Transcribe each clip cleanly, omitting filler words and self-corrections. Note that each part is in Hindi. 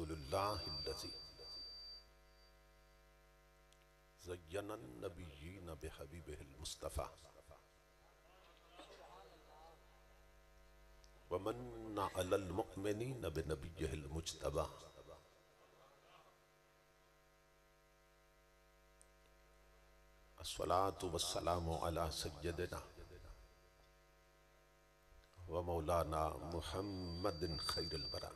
अल्हम्दुलिल्लाहिल्लज़ी ज़य्यनन नबिय्यीन बिहबीबिहिल मुस्तफ़ा व मन्ना अलल मुअ्मिनीन बिनबिय्यिहिल मुज्तबा। अस्सलातु वस्सलामु अला सय्यदिना व मौलाना मुहम्मदिन खैरिल बरा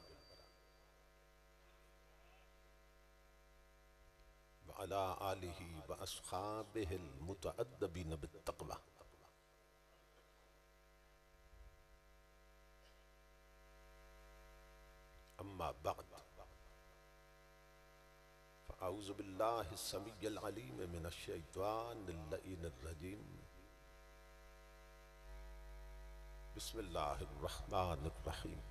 व अला आलिहि व अस्हाबिहिल मुतअद्दिबीन बित्तक़वा। अम्मा बअद फ़अऊज़ु बिल्लाहि अस्समीइल अलीम मिनश शैतानिर लईनिर रजीम। बिस्मिल्लाहिर रहमानिर रहीम।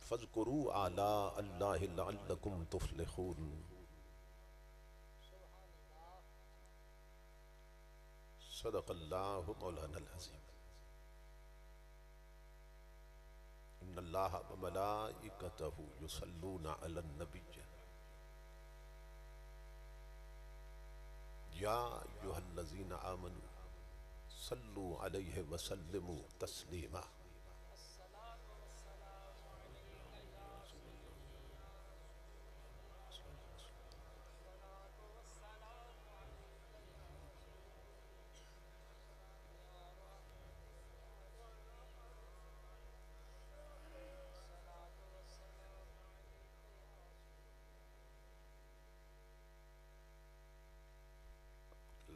फ़ज़्कुरू आला अल्लाहि लअल्लकुम तुफ़्लिहून। सदक़ल्लाहु मौलानल अज़ीम। इन्नल्लाहा व मलाइकतहु युसल्लूना अलन नबिय्य या अय्युहल्लज़ीना आमनू सल्लू अलैहि व सल्लिमू तस्लीमा।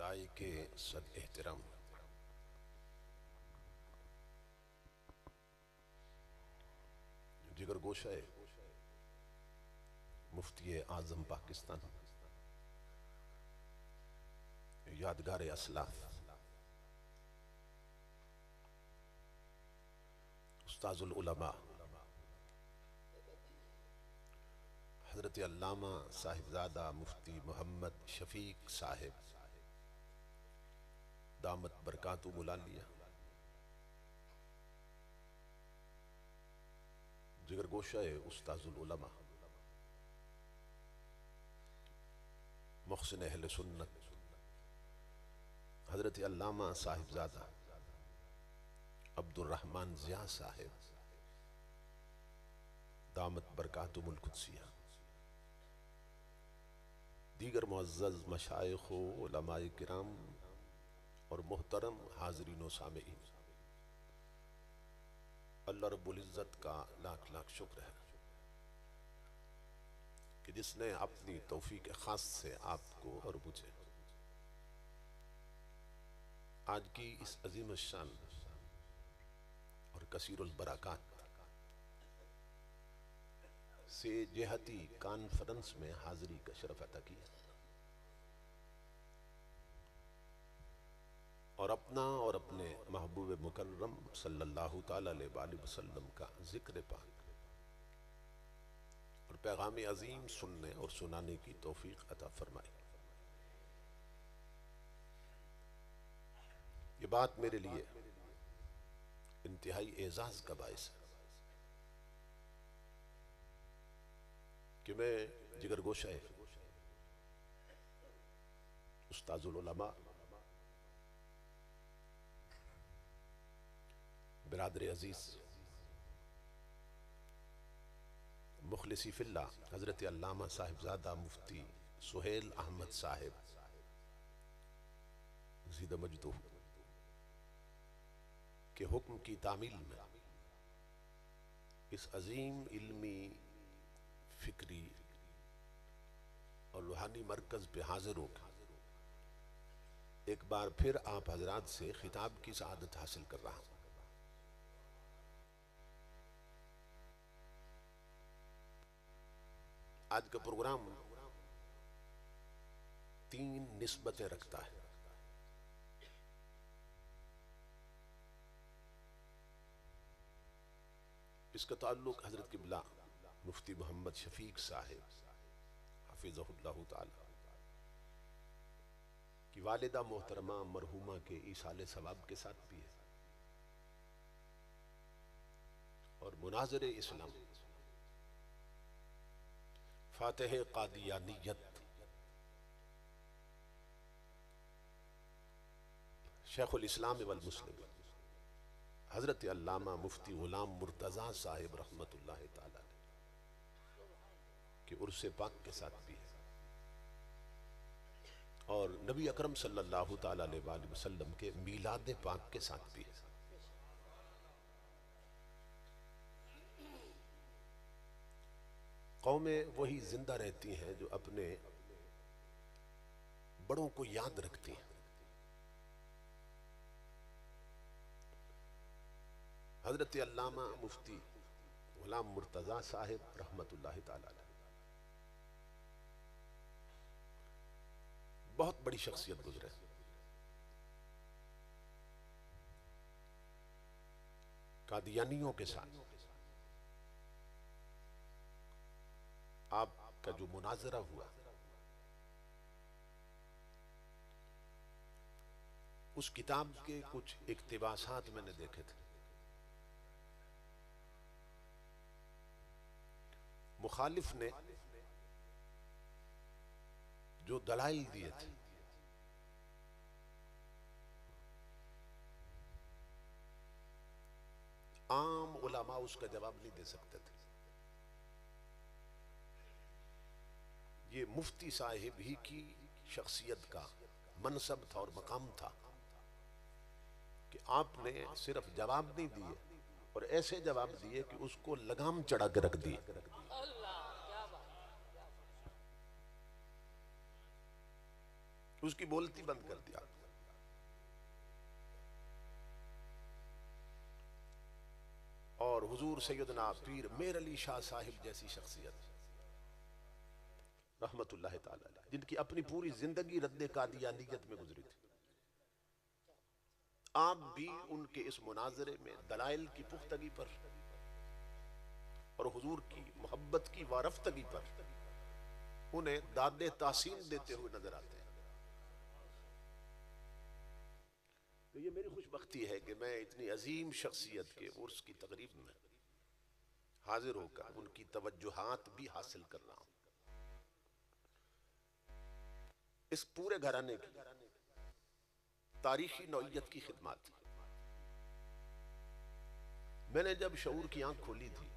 लाइके सद एहतराम जिगर गोशा मुफ्ती आज़म पाकिस्तान, यादगार असलाफ, उस्ताजुल उलमा हज़रत अल्लामा साहिबजादा मुफ्ती मोहम्मद शफीक साहिब दामत बरकातुहुल आलिया, जिगर गोशा उस्ताजुल उलमा मुहसिन अहले सुन्नत हज़रत अल्लामा साहिबजादा अब्दुर्रहमान ज़िया साहिब दामत बरकातुहुल कुद्सिया, दीगर मुअज़्ज़ज़ मशाइख़ व उलमाए किराम और मोहतरम हाज़रीन व सामिईन, अल्लाह रब्बुल इज़्ज़त का लाख लाख शुक्र है कि जिसने अपनी तौफीक खास से आपको और मुझे आज की इस अजीम शान और कसीरुल बरक़ात से जिहती कॉन्फ्रेंस में हाज़री का शरफ अता किया और अपना और अपने महबूब मुकर्रम सल्लल्लाहु ताला अलैहि वसल्लम का जिक्र पाक और पैगाम अजीम सुनने और सुनाने की तौफीक अता फरमाई। ये बात मेरे लिए इंतहाई एजाज का बायस है कि मैं जिगर गोशा उस्ताजुल उलमा बिरादर अजीज मुखलिसी फिल्ला हज़रत अल्लामा साहिबजादा मुफ्ती सुहेल अहमद साहिब ज़ीद मजदूह के हुक्म की तामील में इस अजीम इल्मी फिक्री और रूहानी मरकज पे हाजिर होकर एक बार फिर आप हजरात से खिताब की सआदत हासिल कर रहा हूं। आज का प्रोग्राम तीन निस्बतें रखता है। इसका ताल्लुक हजरत किबला मुफ्ती मोहम्मद शफीक साहिब हफिज़हुल्लाह ताला की वालिदा मोहतरमा मरहूमा के ईसाले सवाब के साथ भी है और मुनाज़िर इस्लाम, फातिह कादियानियत शेखुल इस्लाम वल मुस्लिम हजरत अल्लामा मुफ्ती गुलाम मुर्तज़ा साहिब रहमतुल्लाह ताला कि उर्से पाक के साथ भी है और नबी अकरम सल्लल्लाहु ताला अलैहि वसल्लम के मीलाद पाक के साथ भी है। कौमें वही जिंदा रहती हैं जो अपने बड़ों को याद रखती हैं। हजरत अल्लामा मुफ्ती गुलाम मुर्तज़ा साहिब रहमतुल्लाह ताला अलैह बहुत बड़ी शख्सियत गुजरे। कादियानियों के साथ आपका जो मुनाजरा हुआ उस किताब के कुछ इक्तिबासात मैंने देखे थे। मुखालिफ ने जो दलाइल दिए थे आम उलमा उसका जवाब नहीं दे सकते थे। ये मुफ्ती साहिब ही की शख्सियत का मनसब था और मकाम था कि आपने सिर्फ जवाब नहीं दिए और ऐसे जवाब दिए कि उसको लगाम चढ़ा के रख दिए। उसकी बोलती बंद कर दिया। और हुजूर सैयदना पीर मेर अली शाह साहिब जैसी शख्सियत रहमतुल्लाह ताला अलैह, जिनकी अपनी पूरी जिंदगी रद्द कादियानियत में गुजरी थी, आप भी उनके इस मुनाजरे में दलाइल की पुख्तगी पर और हुजूर की मोहब्बत की वारफ्तगी पर उन्हें दादे तासीन देते हुए नजर आते हैं। तो ये मेरी खुशबख्ती है कि मैं इतनी अजीम शख्सियत के उर्स की तकरीब में हाजिर होकर उनकी तवज्जुहात भी हासिल कर रहा हूं। इस पूरे घराने की तारीखी नौइयत की खिदमत मैंने जब शऊर की आंख खोली थी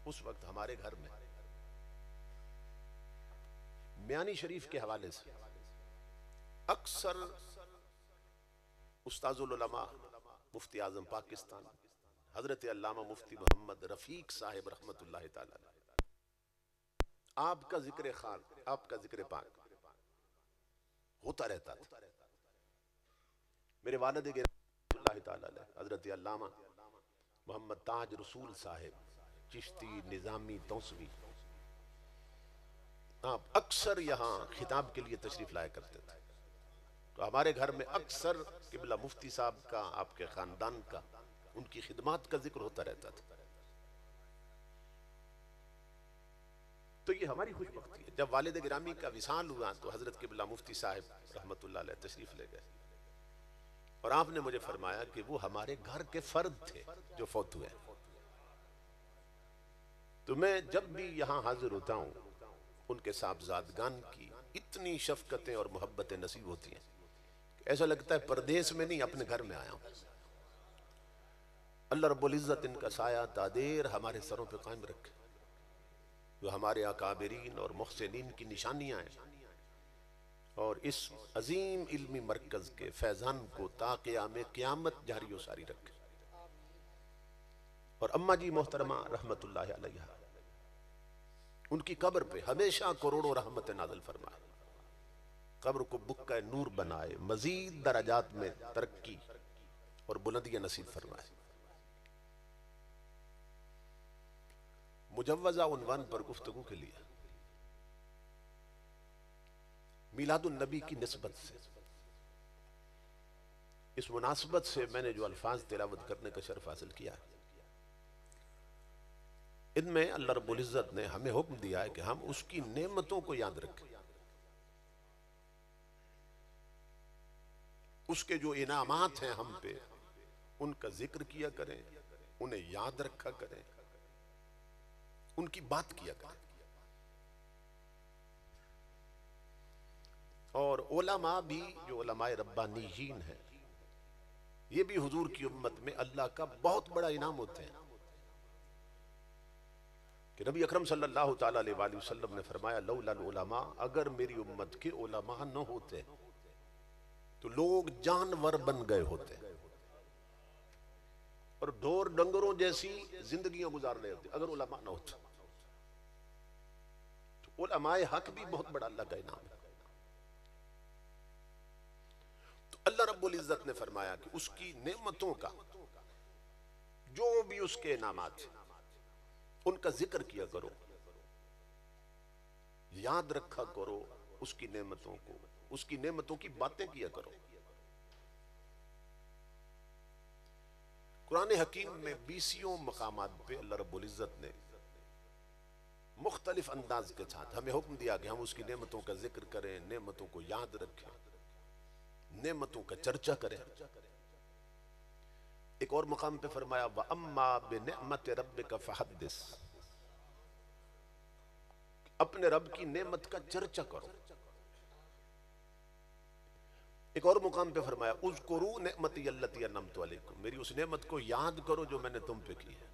उस वक्त हमारे घर में मियानी शरीफ के हवाले से अक्सर उस्ताजुल उलमा मुफ्ती आजम पाकिस्तान हजरत अल्लामा मुफ्ती मोहम्मद रफीक साहिब रहमतुल्लाह ताला आपका जिक्र खान, आपका जिक्र पाक होता रहता था। मेरे वालिद गिरफ्तार ताला हजरत अल्लामा मोहम्मद ताज रसूल साहिब चिश्ती निजामी तौसवी आप अक्सर यहाँ खिताब के लिए तशरीफ लाया करते थे। तो हमारे घर में अक्सर किबला मुफ्ती साहब का, आपके खानदान का, उनकी खिदमत का जिक्र होता रहता था। तो ये हमारी खुशबख्ती है। जब वालिद गिरामी का विसाल हुआ तो हजरत किबला मुफ्ती साहिब रहमतुल्लाह अलैह तशरीफ ले गए और आपने मुझे फरमाया कि वो हमारे घर के फर्द थे जो फौत हुए। तो मैं जब भी यहाँ हाजिर होता हूँ उनके साहबजादगान की इतनी शफकतें और मोहब्बतें नसीब होती हैं, ऐसा लगता है परदेश में नहीं अपने घर में आया हूं। अल्लाह रब्बुल इज्जत इनका साया तादेर हमारे सरों पे कायम रखे, जो हमारे अकाबिरीन और मुहसिनीन की निशानियां हैं, और इस अजीम इल्मी मरकज के फैजान को ताक़ियाम क़यामत जारी व सारी रखे। और अम्मा जी मोहतरमा रहमतुल्लाह अलैहा, उनकी कब्र पे हमेशा करोड़ों रहमत नाज़िल फरमाए, कब्र को बुक्का नूर बनाए, मजीद दराजात में तरक्की और बुलंदियां नसीब फरमाए। मुजव्वज़ा उन्वान पर गुफ्तगू के लिए मिलादुन नबी की निस्बत से, इस मुनासबत से मैंने जो अल्फाज तिलावत करने का शर्फ हासिल किया है, इनमें अल्लाह रब्बुल इज्जत ने हमें हुक्म दिया है कि हम उसकी नेमतों को याद रखें, उसके जो इनामात हैं हम पे उनका जिक्र किया करें, उन्हें याद रखा करें, उनकी बात किया करें। और उलमा भी जो उलमाए रब्बानीयीन है, ये भी हुजूर की उम्मत में अल्लाह का बहुत बड़ा इनाम होते हैं कि नबी अकरम सल्लल्लाहु ताला अलैहि वसल्लम ने फरमाया, लौलल उलमा, अगर मेरी उम्मत के उलमा न होते तो लोग जानवर बन गए होते और ढोर डंगरों जैसी जिंदगियां गुजार रहे होते अगर उलमा न होते। तो उलमाए हक भी बहुत बड़ा अल्लाह का इनाम है। तो अल्लाह रब्बुल इज्जत ने फरमाया कि उसकी नेमतों का जो भी उसके इनामात हैं उनका जिक्र किया करो, याद रखा करो उसकी नेमतों को, उसकी नेमतों की बातें किया करो। कुरान हकीम में 20 मकामात पे अल्लाह रब्बुल इज्जत ने मुख्तलिफ अंदाज के साथ हमें हुक्म दिया कि हम उसकी नेमतों का जिक्र करें, नेमतों को याद रखें, नेमतों का चर्चा करें। एक और मकाम पे फरमाया, व अम्मा बिनिअमति रब्बिका फहद्दिस, अपने रब की नेमत का चर्चा करो। एक और मुकाम पे फरमाया, उज़कुरू निअमती अल्लती अनअमतु अलैकुम, मेरी उस नेमत को याद करो जो मैंने तुम पे की है।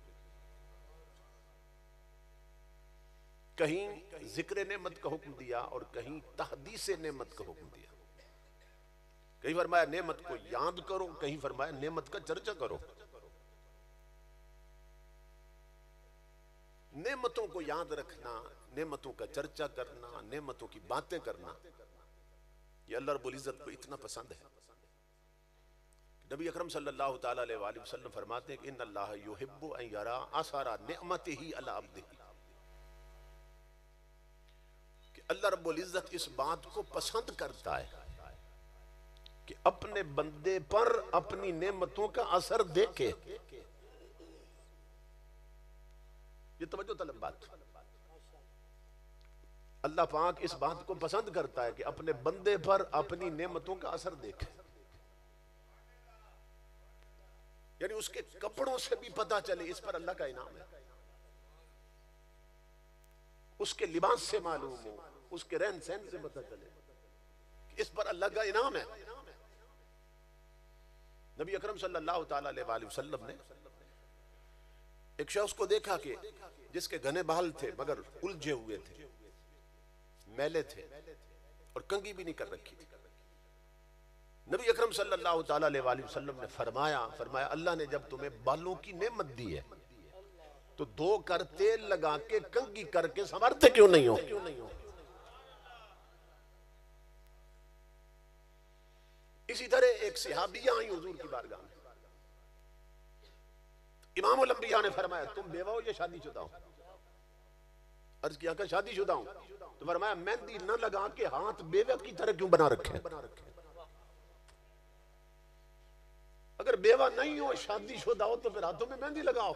कहीं जिक्र नेमत का हुक्म दिया और कहीं तहदीस नेमत का हुक्म दिया। कहीं फरमाया नेमत को याद करो, कहीं फरमाया नेमत का चर्चा करो। नेमतों को याद रखना, नेमतों का चर्चा करना, नेमतों की बातें करना, ये अल्लाह रब्बुल इज्जत को इतना पसंद है। नबी अकरम सल्लल्लाहु ताला अलैहि वसल्लम फरमाते हैं कि इन्नल्लाह युहिब्बु अन यरा असरा निअमतिही अला अब्दिही, कि अल्लाह रब्बुल इज्जत इस बात को पसंद करता है कि अपने बंदे पर अपनी नेमतों का असर देखे। ये तवज्जो तलब बात, अल्लाह पाक इस बात को पसंद करता है कि अपने बंदे पर अपनी नेमतों का असर देखे। यानी उसके कपड़ों से भी पता चले इस पर अल्लाह का इनाम है, उसके लिबास से मालूम हो, उसके रहन सहन से पता चले इस पर अल्लाह का इनाम है। नबी अकरम सल्लल्लाहु ताला अलैहि वसल्लम ने एक शख्स को देखा कि जिसके घने बाल थे मगर उलझे हुए थे, मैले थे और कंघी भी नहीं कर रखी थी। नबी अकरम सल्लल्लाहु ताला अलैहि वसल्लम ने फरमाया अल्लाह ने जब तुम्हें बालों की नेमत दी है तो धो कर तेल लगा के कंघी करके संवारते क्यों नहीं हो? इसी तरह एक सहाबिया आई हुजूर की बारगाह में, इमामुल अंबिया ने फरमाया तुम बेवा हो या शादीशुदा हो? अर्ज किया कि शादीशुदा हूं। तो फरमाया मेहंदी न लगा के हाथ बेवा की तरह क्यों बना रखे? अगर बेवा नहीं हो, शादीशुदा हो, तो फिर हाथों में मेहंदी लगाओ।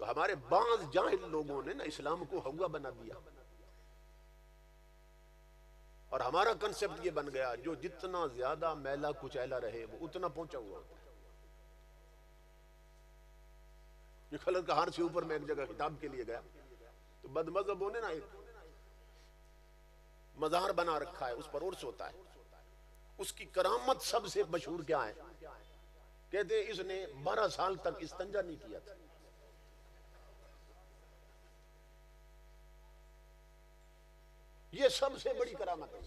तो हमारे बाज जाहिल लोगों ने ना इस्लाम को हवा बना दिया और हमारा कंसेप्ट ये बन गया जो जितना ज्यादा मैला कुचैला रहे वो उतना पहुंचा हुआ होता है। ये खलर का हार से ऊपर में एक जगह किताब के लिए गया तो बदमज़हबों ने ना एक मज़ार बना रखा है, उस पर उर्स होता है। उसकी करामत सबसे मशहूर क्या है? कहते इसने 12 साल तक इस्तंजा नहीं किया था। ये सबसे बड़ी करामत है।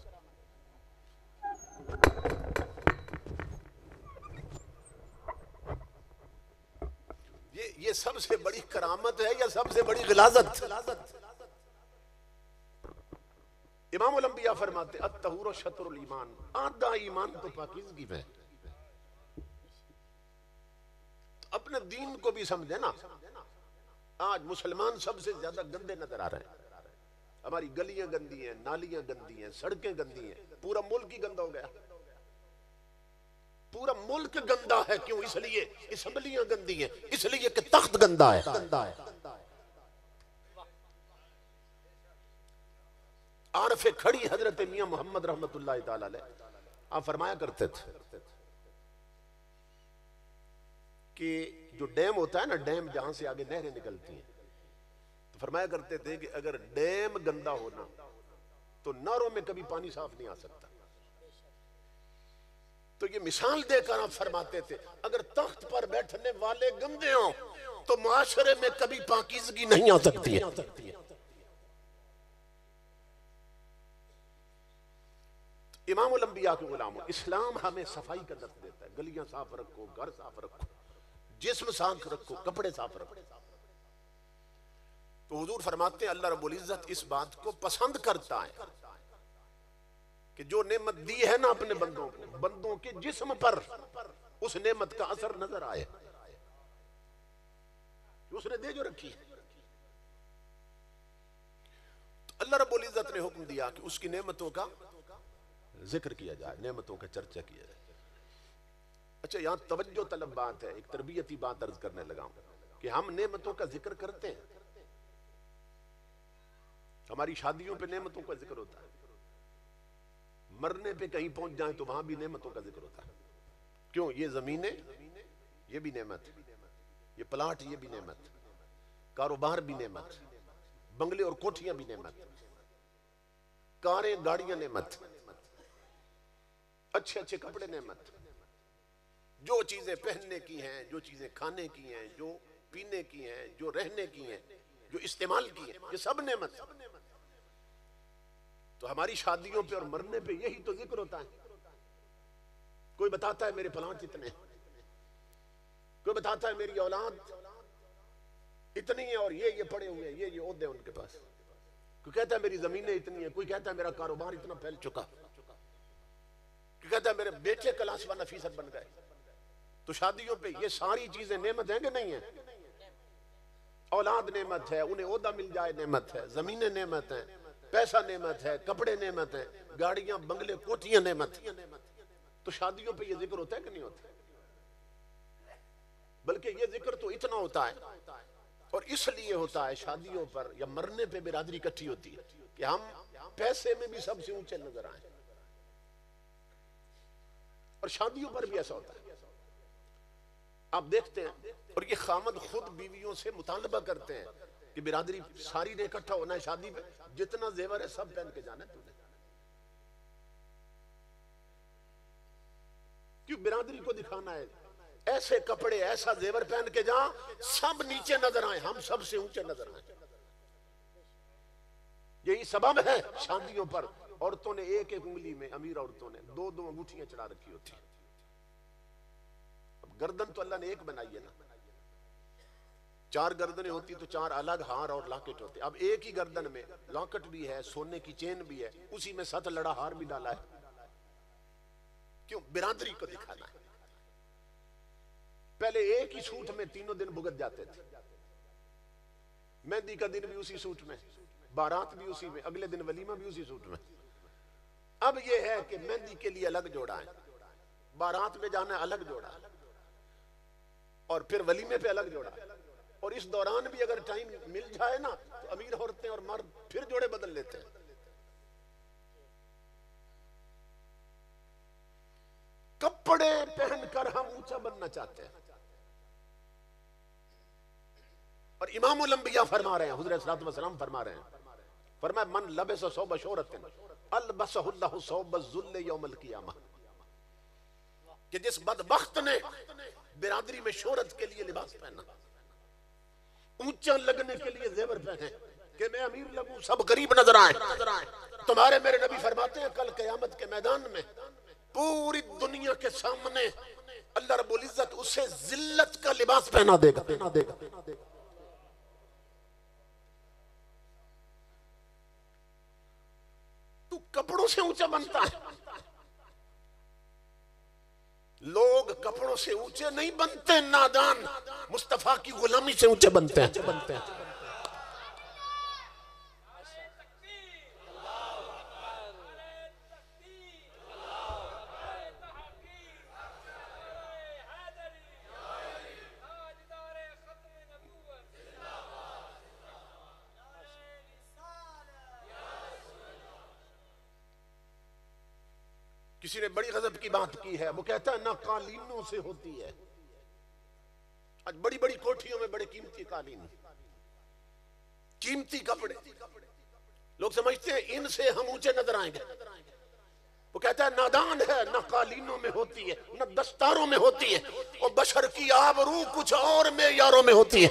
ये सबसे बड़ी करामत है या सबसे बड़ी गिलाजत? इमामुल अंबिया फरमाते अत्तहूर शत्रुल ईमान, आधा ईमान तो पाकीज़गी में। अपने दीन को भी समझे ना। आज मुसलमान सबसे ज्यादा गंदे नजर आ रहे हैं। हमारी गलियां गंदी हैं, नालियां गंदी हैं, सड़कें गंदी हैं, पूरा मुल्क ही गंदा हो गया। पूरा मुल्क गंदा है। क्यों? इसलिए असम्बलियां गंदी हैं, इसलिए कि तख्त गंदा है। आरफे खड़ी हजरत मियां मोहम्मद रहमतुल्लाह ताला अलैह आप फरमाया करते थे कि जो डैम होता है ना, डैम जहां से आगे नहरें निकलती हैं, तो फरमाया करते थे कि अगर डैम गंदा होना तो नहरों में कभी पानी साफ नहीं आ सकता। तो ये मिसाल देकर आप फरमाते थे अगर तख्त पर बैठने वाले गंदे हों तो मुआशरे में कभी पाकीज़गी नहीं आ सकती है। इमामुल अंबिया के गुलाम, इस्लाम हमें सफाई का दर्द देता है। गलियां साफ रखो, घर साफ रखो, जिस्म साफ रखो, कपड़े साफ रखो। तो हुजूर फरमाते हैं अल्लाह रब्बुल इज्जत इस बात को पसंद करता है कि जो नेमत दी है ना अपने बंदों को, बंदों के जिस्म पर उस नेमत का असर नजर आए जो उसने दे जो रखी है। तो अल्लाह रब्बुल इज्जत ने हुक्म दिया कि उसकी नेमतों का जिक्र किया जाए, नेमतों का चर्चा किया जाए। अच्छा, यहां तवज्जो तलब बात है, एक तरबियती बात अर्ज करने लगा हूं कि हम नेमतों का जिक्र करते हैं। हमारी शादियों पे नेमतों का जिक्र होता है, मरने पे कहीं पहुंच जाए तो वहां भी नेमतों का जिक्र होता है। क्यों? ये जमीनें ये भी नेमत, ये प्लाट ये भी नेमत, कारोबार भी नेमत, बंगले और कोठियां भी नेमत, कारें गाड़ियां नेमत, अच्छे अच्छे कपड़े नेमत, जो चीजें पहनने की हैं, जो चीजें खाने की हैं, जो पीने की हैं, जो रहने की हैं, जो इस्तेमाल की हैं, ये सब नेमत। तो हमारी शादियों पे और मरने पे यही तो जिक्र होता है। कोई बताता है मेरे प्लांट इतने, कोई बताता है मेरी औलाद इतनी है और ये पड़े हुए हैं, ये ओहदे उनके पास, कोई कहता है मेरी जमीनें इतनी है, कोई कहता है मेरा कारोबार इतना फैल चुका, कोई कहता है मेरे बेटे क्लासवा नफीसत बन गए। तो शादियों पे ये सारी चीजें नेमत है कि नहीं है? औलाद नेमत है, उन्हें ओहदा मिल जाए नेमत है, जमीनें नेमत है, पैसा नेमत है, कपड़े नेमत है, गाड़ियां बंगले कोठियां नेमत। तो शादियों पे ये जिक्र होता है कि नहीं होता? बल्कि ये जिक्र तो इतना होता है, और इसलिए होता है शादियों पर या मरने पे बिरादरी इकट्ठी होती है कि हम पैसे में भी सबसे ऊंचे नजर आए। और शादियों पर भी ऐसा होता है, आप देखते हैं। और ये खामद खुद बीवियों से मुतालबा करते हैं कि बिरादरी सारी ने इकट्ठा होना है शादी में, जितना जेवर है सब पहन के जाना है तूने। क्यों? बिरादरी को दिखाना है, ऐसे कपड़े ऐसा जेवर पहन के जा सब नीचे नजर आए, हम सबसे ऊंचे नजर आए। यही सबब है शादियों पर औरतों ने एक एक उंगली में, अमीर औरतों ने दो दो अंगूठियां चढ़ा रखी होती। अब गर्दन तो अल्लाह ने एक बनाई है ना, चार गर्दनें होती तो चार अलग हार और लॉकेट होते। अब एक ही गर्दन में लॉकेट भी है, सोने की चेन भी है, उसी में 7 लड़ा हार भी डाला है। क्यों? बिरादरी को दिखाना है। पहले एक ही सूट में तीनों दिन भुगत जाते थे, मेहंदी का दिन भी उसी सूट में, बारात भी उसी में, अगले दिन वलीमा भी उसी सूट में। अब यह है कि मेहंदी के लिए अलग जोड़ा है, बारात में जाना अलग जोड़ा, और फिर वलीमे पे अलग जोड़ा। और इस दौरान भी अगर टाइम मिल जाए ना तो अमीर औरतें और मर्द फिर जोड़े बदल लेते हैं। कपड़े पहनकर हम ऊंचा बनना चाहते हैं। और इमामुल अंबिया फरमा रहे हैं, हुज़ूर सल्लल्लाहु अलैहि वसल्लम फरमा रहे हैं, फरमाया मन लबस सौब शोहरतिन अलबसहुल्लाहु सौब ज़ुल्ल यौमल क़ियामह, कि जिस बदबख्त ने बिरादरी में शोहरत के लिए लिबास पहना, ऊंचा लगने के लिए जेवर पहने कि मैं अमीर लगूं, सब गरीब नजर आए। तुम्हारे मेरे नबी फरमाते हैं कल क़यामत के मैदान में पूरी दुनिया के सामने अल्लाह रब्बुल इज्जत उसे जिल्लत का लिबास पहना देगा। तू कपड़ों से ऊंचा बनता है, लोग कपड़ों से ऊंचे नहीं बनते, नादान मुस्तफा की गुलामी से ऊंचे बनते हैं। किसी ने बड़ी गजब की बात की है, वो कहता है ना कालीनों से होती है आज बड़ी बड़ी कोठियों में बड़े कीमती कालीन, कीमती कपड़े, लोग समझते हैं इनसे हम ऊंचे नजर आएंगे। वो कहता है नादान है, न कालीनों में होती है न दस्तारों में होती है, और बशर की आबरू कुछ और मेयारों में होती है।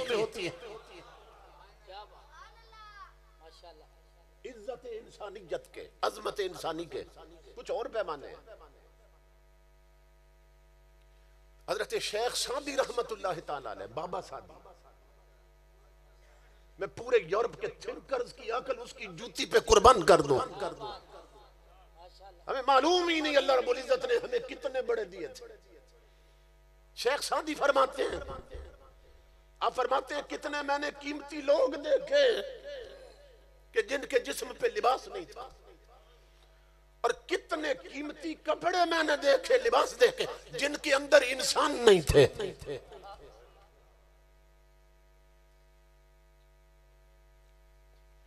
इज्जत इंसानियत के, अजमत इंसानी के कुछ और पैमाने हैं। हजरत शेख सादी रहमतुल्लाह ताला अलैह, बाबा सादी, मैं पूरे यूरोप के थिंकर्स की अकल उसकी जूती पे कुर्बान कर दूं। हमें मालूम ही नहीं अल्लाह रब्बुल इज्जत ने हमें कितने बड़े दिए थे। शेख सादी फरमाते हैं, आप फरमाते हैं कितने मैंने कीमती लोग देखे कि जिनके जिस्म पे लिबास नहीं था, और कितने कीमती कपड़े मैंने देखे, लिबास देखे, जिनके अंदर इंसान नहीं थे।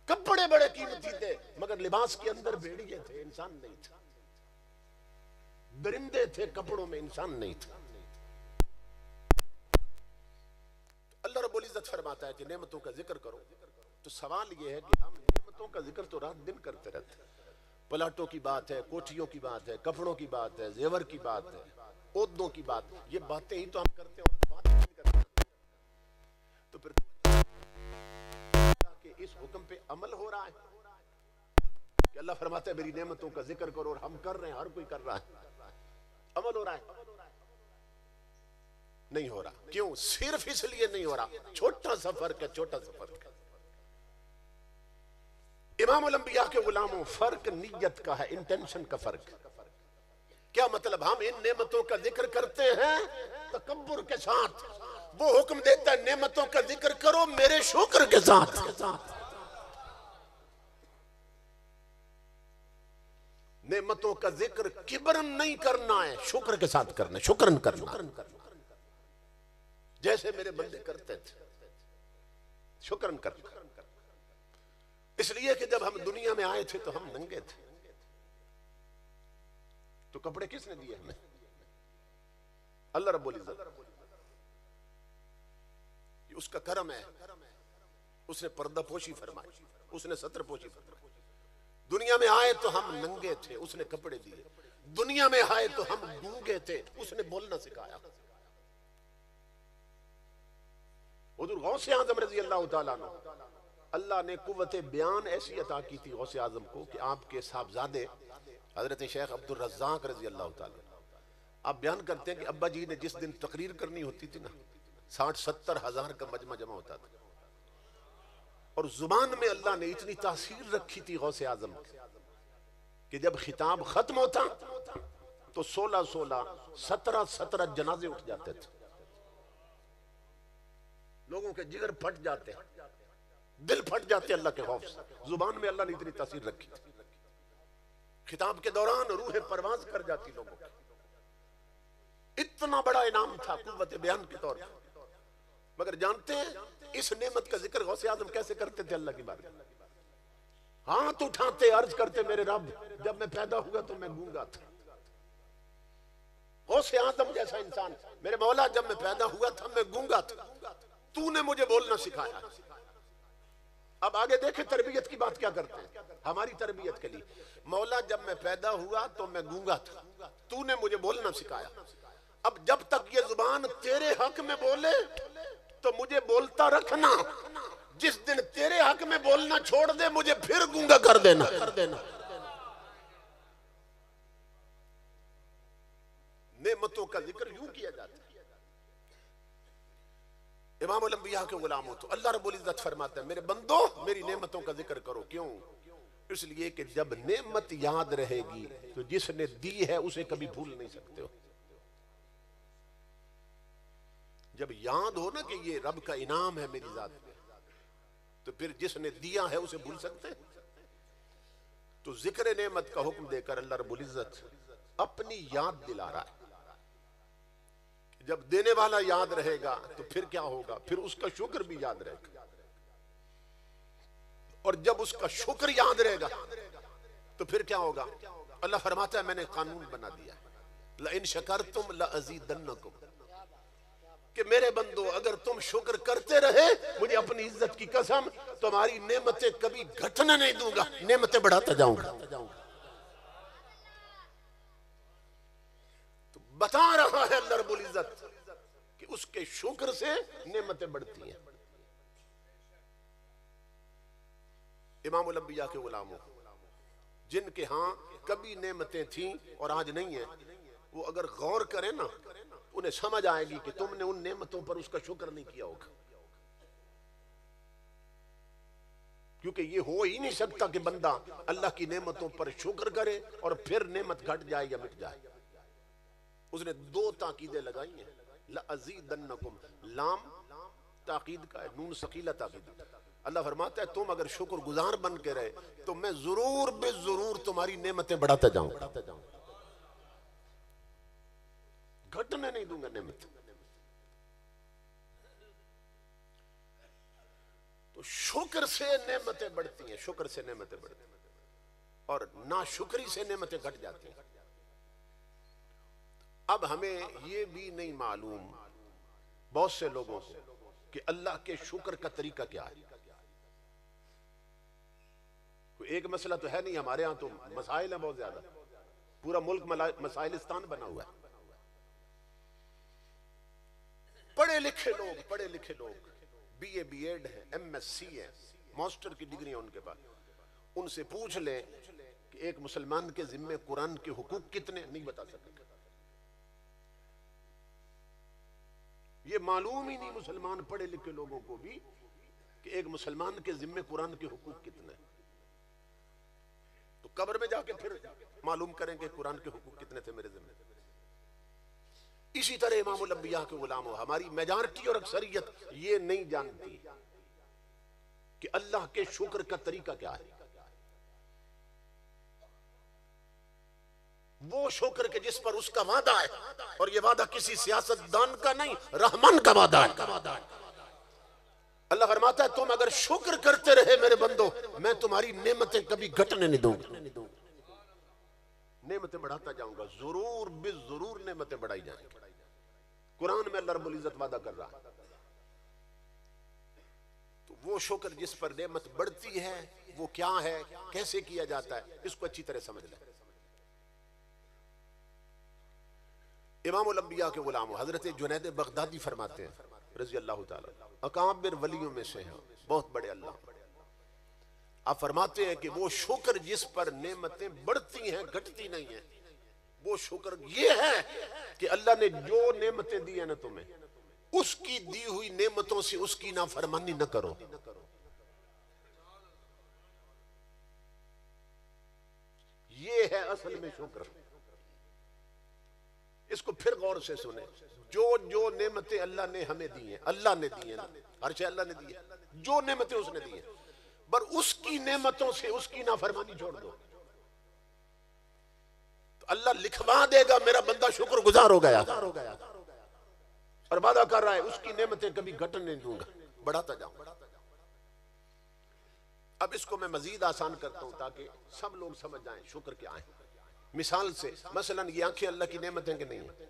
कपड़े बड़े कीमती थे मगर लिबास के अंदर भेड़िए थे, इंसान नहीं था। दरिंदे थे, कपड़ों में इंसान नहीं था। अल्लाह रब्बुल इज्जत फरमाता है कि नेमतों का जिक्र करो। तो सवाल यह है कि हम नेमतों का जिक्र तो रात दिन करते रहते हैं। प्लाटों की बात है, कोठियों की बात है, कपड़ों की बात है, जेवर की बात है, ओहदों की बात, ये बातें ही तो हम करते हैं और बात नहीं करते। तो फिर कि इस हुक्म पे अमल हो रहा है कि अल्लाह फरमाता है मेरी नेमतों का जिक्र करो, और हम कर रहे हैं, हर कोई कर रहा है, अमल हो रहा है? नहीं हो रहा। क्यों? सिर्फ इसलिए नहीं हो रहा, छोटा सा फर्क है, छोटा सा फर्क है। इमामुल अंबिया के गुलामों, फर्क नियत का है, इंटेंशन का फर्क। क्या मतलब? हम इन नेमतों का जिक्र करते हैं तकब्बुर के साथ, वो हुक्म देता है नेमतों का जिक्र करो मेरे शुक्र के साथ। नेमतों का जिक्र किब्रन नहीं करना है, शुक्र के साथ करना, शुक्रन करना, जैसे मेरे बंदे करते थे, शुक्रन करना। इसलिए कि जब हम दुनिया में आए थे तो हम नंगे थे, तो कपड़े किसने दिए हमें? अल्लाह रब्बुल इज्जत, उसका करम है, उसने पर्दा पोशी फरमाई, उसने सत्र पोशी फरमाई। दुनिया में आए तो हम नंगे थे, उसने कपड़े दिए। दुनिया में आए तो हम गूंगे थे, उसने बोलना सिखाया। हुजूर गौसे आजम रजी अल्लाह तआला अन्हु, अल्लाह ने कुव्वते बयान ऐसी अता की थी गौसे आजम को कि आपके साहबजादे हजरत शेख अब्दुल रज़्ज़ाक रजी अल्लाह तआला, आप बयान करते हैं कि अब्बा जी ने जिस दिन तकरीर करनी होती थी ना, 60-70 हजार का मजमा जमा होता था, और जुबान में अल्लाह ने इतनी तासीर रखी थी गौसे आजम कि जब खिताब खत्म होता तो 16-16, 17-17 जनाजे उठ जाते थे। लोगों के जिगर फट जाते, दिल फट जाते अल्लाह के खौफ से। जुबान में अल्लाह ने इतनी तासीर रखी थी, खिताब के दौरान रूह परवाज कर जाती लोगों की। इतना बड़ा इनाम था कुव्वत बयान के तौर पर। मगर जानते हैं इस नेमत का जिक्र गौसे आजम कैसे करते थे अल्लाह की बात? हाथ उठाते अर्ज करते, मेरे रब जब मैं पैदा हुआ तो मैं गूंगा था। गौसे आजम जैसा इंसान, मेरे मौला जब मैं पैदा हुआ था मैं गूंगा था, तूने मुझे बोलना सिखाया। अब आगे देखे तरबियत की बात क्या करते हैं हमारी तरबियत के लिए। मौला जब मैं पैदा हुआ तो मैं गूंगा था, तूने मुझे बोलना सिखाया। अब जब तक ये जुबान तेरे हक में बोले तो मुझे बोलता रखना, जिस दिन तेरे हक में बोलना छोड़ दे मुझे फिर गूंगा कर देना। नेमतों का जिक्र यूं किया जाता है। इमामुल अंबिया के गुलामों, तो अल्लाह रब्बुल इज्जत फरमाता है मेरे बंदो मेरी नेमतों का जिक्र करो। क्यों? इसलिए कि जब नेमत याद रहेगी तो जिसने दी है उसे कभी भूल नहीं सकते हो। जब याद हो ना कि ये रब का इनाम है मेरी जात में, तो फिर जिसने दिया है उसे भूल सकते? तो जिक्र नेमत का हुक्म देकर अल्लाह रब्बुल इज्जत अपनी याद दिला रहा है। जब देने वाला याद रहेगा तो फिर क्या होगा? फिर उसका शुक्र भी याद रहेगा, और जब उसका शुक्र याद रहेगा तो फिर क्या होगा? अल्लाह फरमाता है मैंने कानून बना दिया, ला इन शकरतुम ला अज़ीदन्नकुम, कि मेरे बंदो अगर तुम शुक्र करते रहे, मुझे अपनी इज्जत की कसम, तुम्हारी नेमतें कभी घटने नहीं दूंगा, नेमतें बढ़ाता जाऊंगा। तो बता रहा है अल्लाह रब्बुल इज्जत कि उसके शुक्र से नेमतें बढ़ती हैं। इमामुल अंबिया के गुलामों, जिनके हां कभी नेमतें थीं और आज नहीं है, वो अगर गौर करें ना, उन्हें समझ आएगी कि तुमने उन नेमतों पर उसका शुक्र नहीं किया होगा। क्योंकि ये हो ही नहीं सकता कि बंदा अल्लाह की नेमतों पर शुक्र करे और फिर नेमत घट जाए या मिट जाए। उसने दो ताकीदें लगाई हैं, लअज़ीदन्नकुम, लाम ताकीद का है, नून सकीला ताकीद। अल्लाह फरमाता है तुम अगर शुक्र गुजार बन के रहे तो मैं जरूर बेजरूर तुम्हारी नेमतें बढ़ाता जाऊंगा, घटने नहीं दूंगा नेमत। तो शुक्र से नेमतें बढ़ती हैं, शुक्र से नेमतें बढ़ती हैं, और नाशुक्री से नेमतें घट जाती हैं। अब हमें यह भी नहीं मालूम बहुत से लोगों को कि अल्लाह के शुक्र का तरीका क्या है। एक मसला तो है नहीं, हमारे यहां तो मसाइल है बहुत ज्यादा, पूरा मुल्क मसाइलिस्तान बना हुआ है। पढ़े लिखे लोग बीए बीएड है, एमएससी है, मास्टर की डिग्री है उनके पास, उनसे पूछ ले कि एक मुसलमान के जिम्मे कुरान के हुकूक कितने, नहीं बता सकते। ये मालूम ही नहीं मुसलमान पढ़े लिखे लोगों को भी कि एक मुसलमान के जिम्मे कुरान के हुकूक कितने। तो कब्र में जाके फिर मालूम करेंगे कुरान के हुकूक कितने थे मेरे जिम्मे। इसी तरह इमामुल अंबिया के गुलामों, हमारी मेजॉरिटी और अक्सरियत ये नहीं जानती कि अल्लाह के शुक्र का तरीका क्या है। वो शुक्र के जिस पर उसका वादा है, और ये वादा किसी सियासतदान का नहीं, रहमान का वादा है। अल्लाह फरमाता है तुम अगर शुक्र करते रहे मेरे बंदो, मैं तुम्हारी नेमतें कभी घटने नहीं दूंगा, नेमतें बढ़ाता जाऊंगा, जरूर बेजरूर नेमतें बढ़ाई जाएंगी। कुरान में अल्लाह रब्बुल इज्जत वादा कर रहा है। तो वो शुक्र जिस पर नेमत बढ़ती है वो क्या है, कैसे किया जाता है, इसको अच्छी तरह समझ लें। इमामुल अंबिया के गुलाम हजरत जुनैद बगदादी फरमाते हैं रज़ी अल्लाह ताला, अकाबिर वलियों में से हैं, बहुत बड़े अल्लाह। आप फरमाते हैं कि वो शुक्र जिस पर नेमतें बढ़ती हैं घटती नहीं है, वो शुक्र ये है कि अल्लाह ने जो नेमतें दी है ना तुम्हें, उसकी दी हुई नेमतों से उसकी नाफरमानी न करो। ये है असल में शुक्र। इसको फिर गौर से सुने, जो जो नेमतें अल्लाह ने हमें दी हैं, अल्लाह ने दी हैं, हर शय अल्लाह ने दी है, जो नेमतें उसने दी हैं, पर उसकी नेमतों से उसकी नाफरमानी छोड़ दो तो अल्लाह लिखवा देगा मेरा बंदा शुक्र गुजार हो गया, और वादा कर रहा है उसकी नेमतें कभी घटने नहीं दूंगा, बढ़ाता जाऊं। अब इसको मैं मजीद आसान करता हूं ताकि सब लोग समझ जाएं शुक्र क्या है। मिसाल से, मसलन ये आंखें अल्लाह की नेमत है कि नहीं है?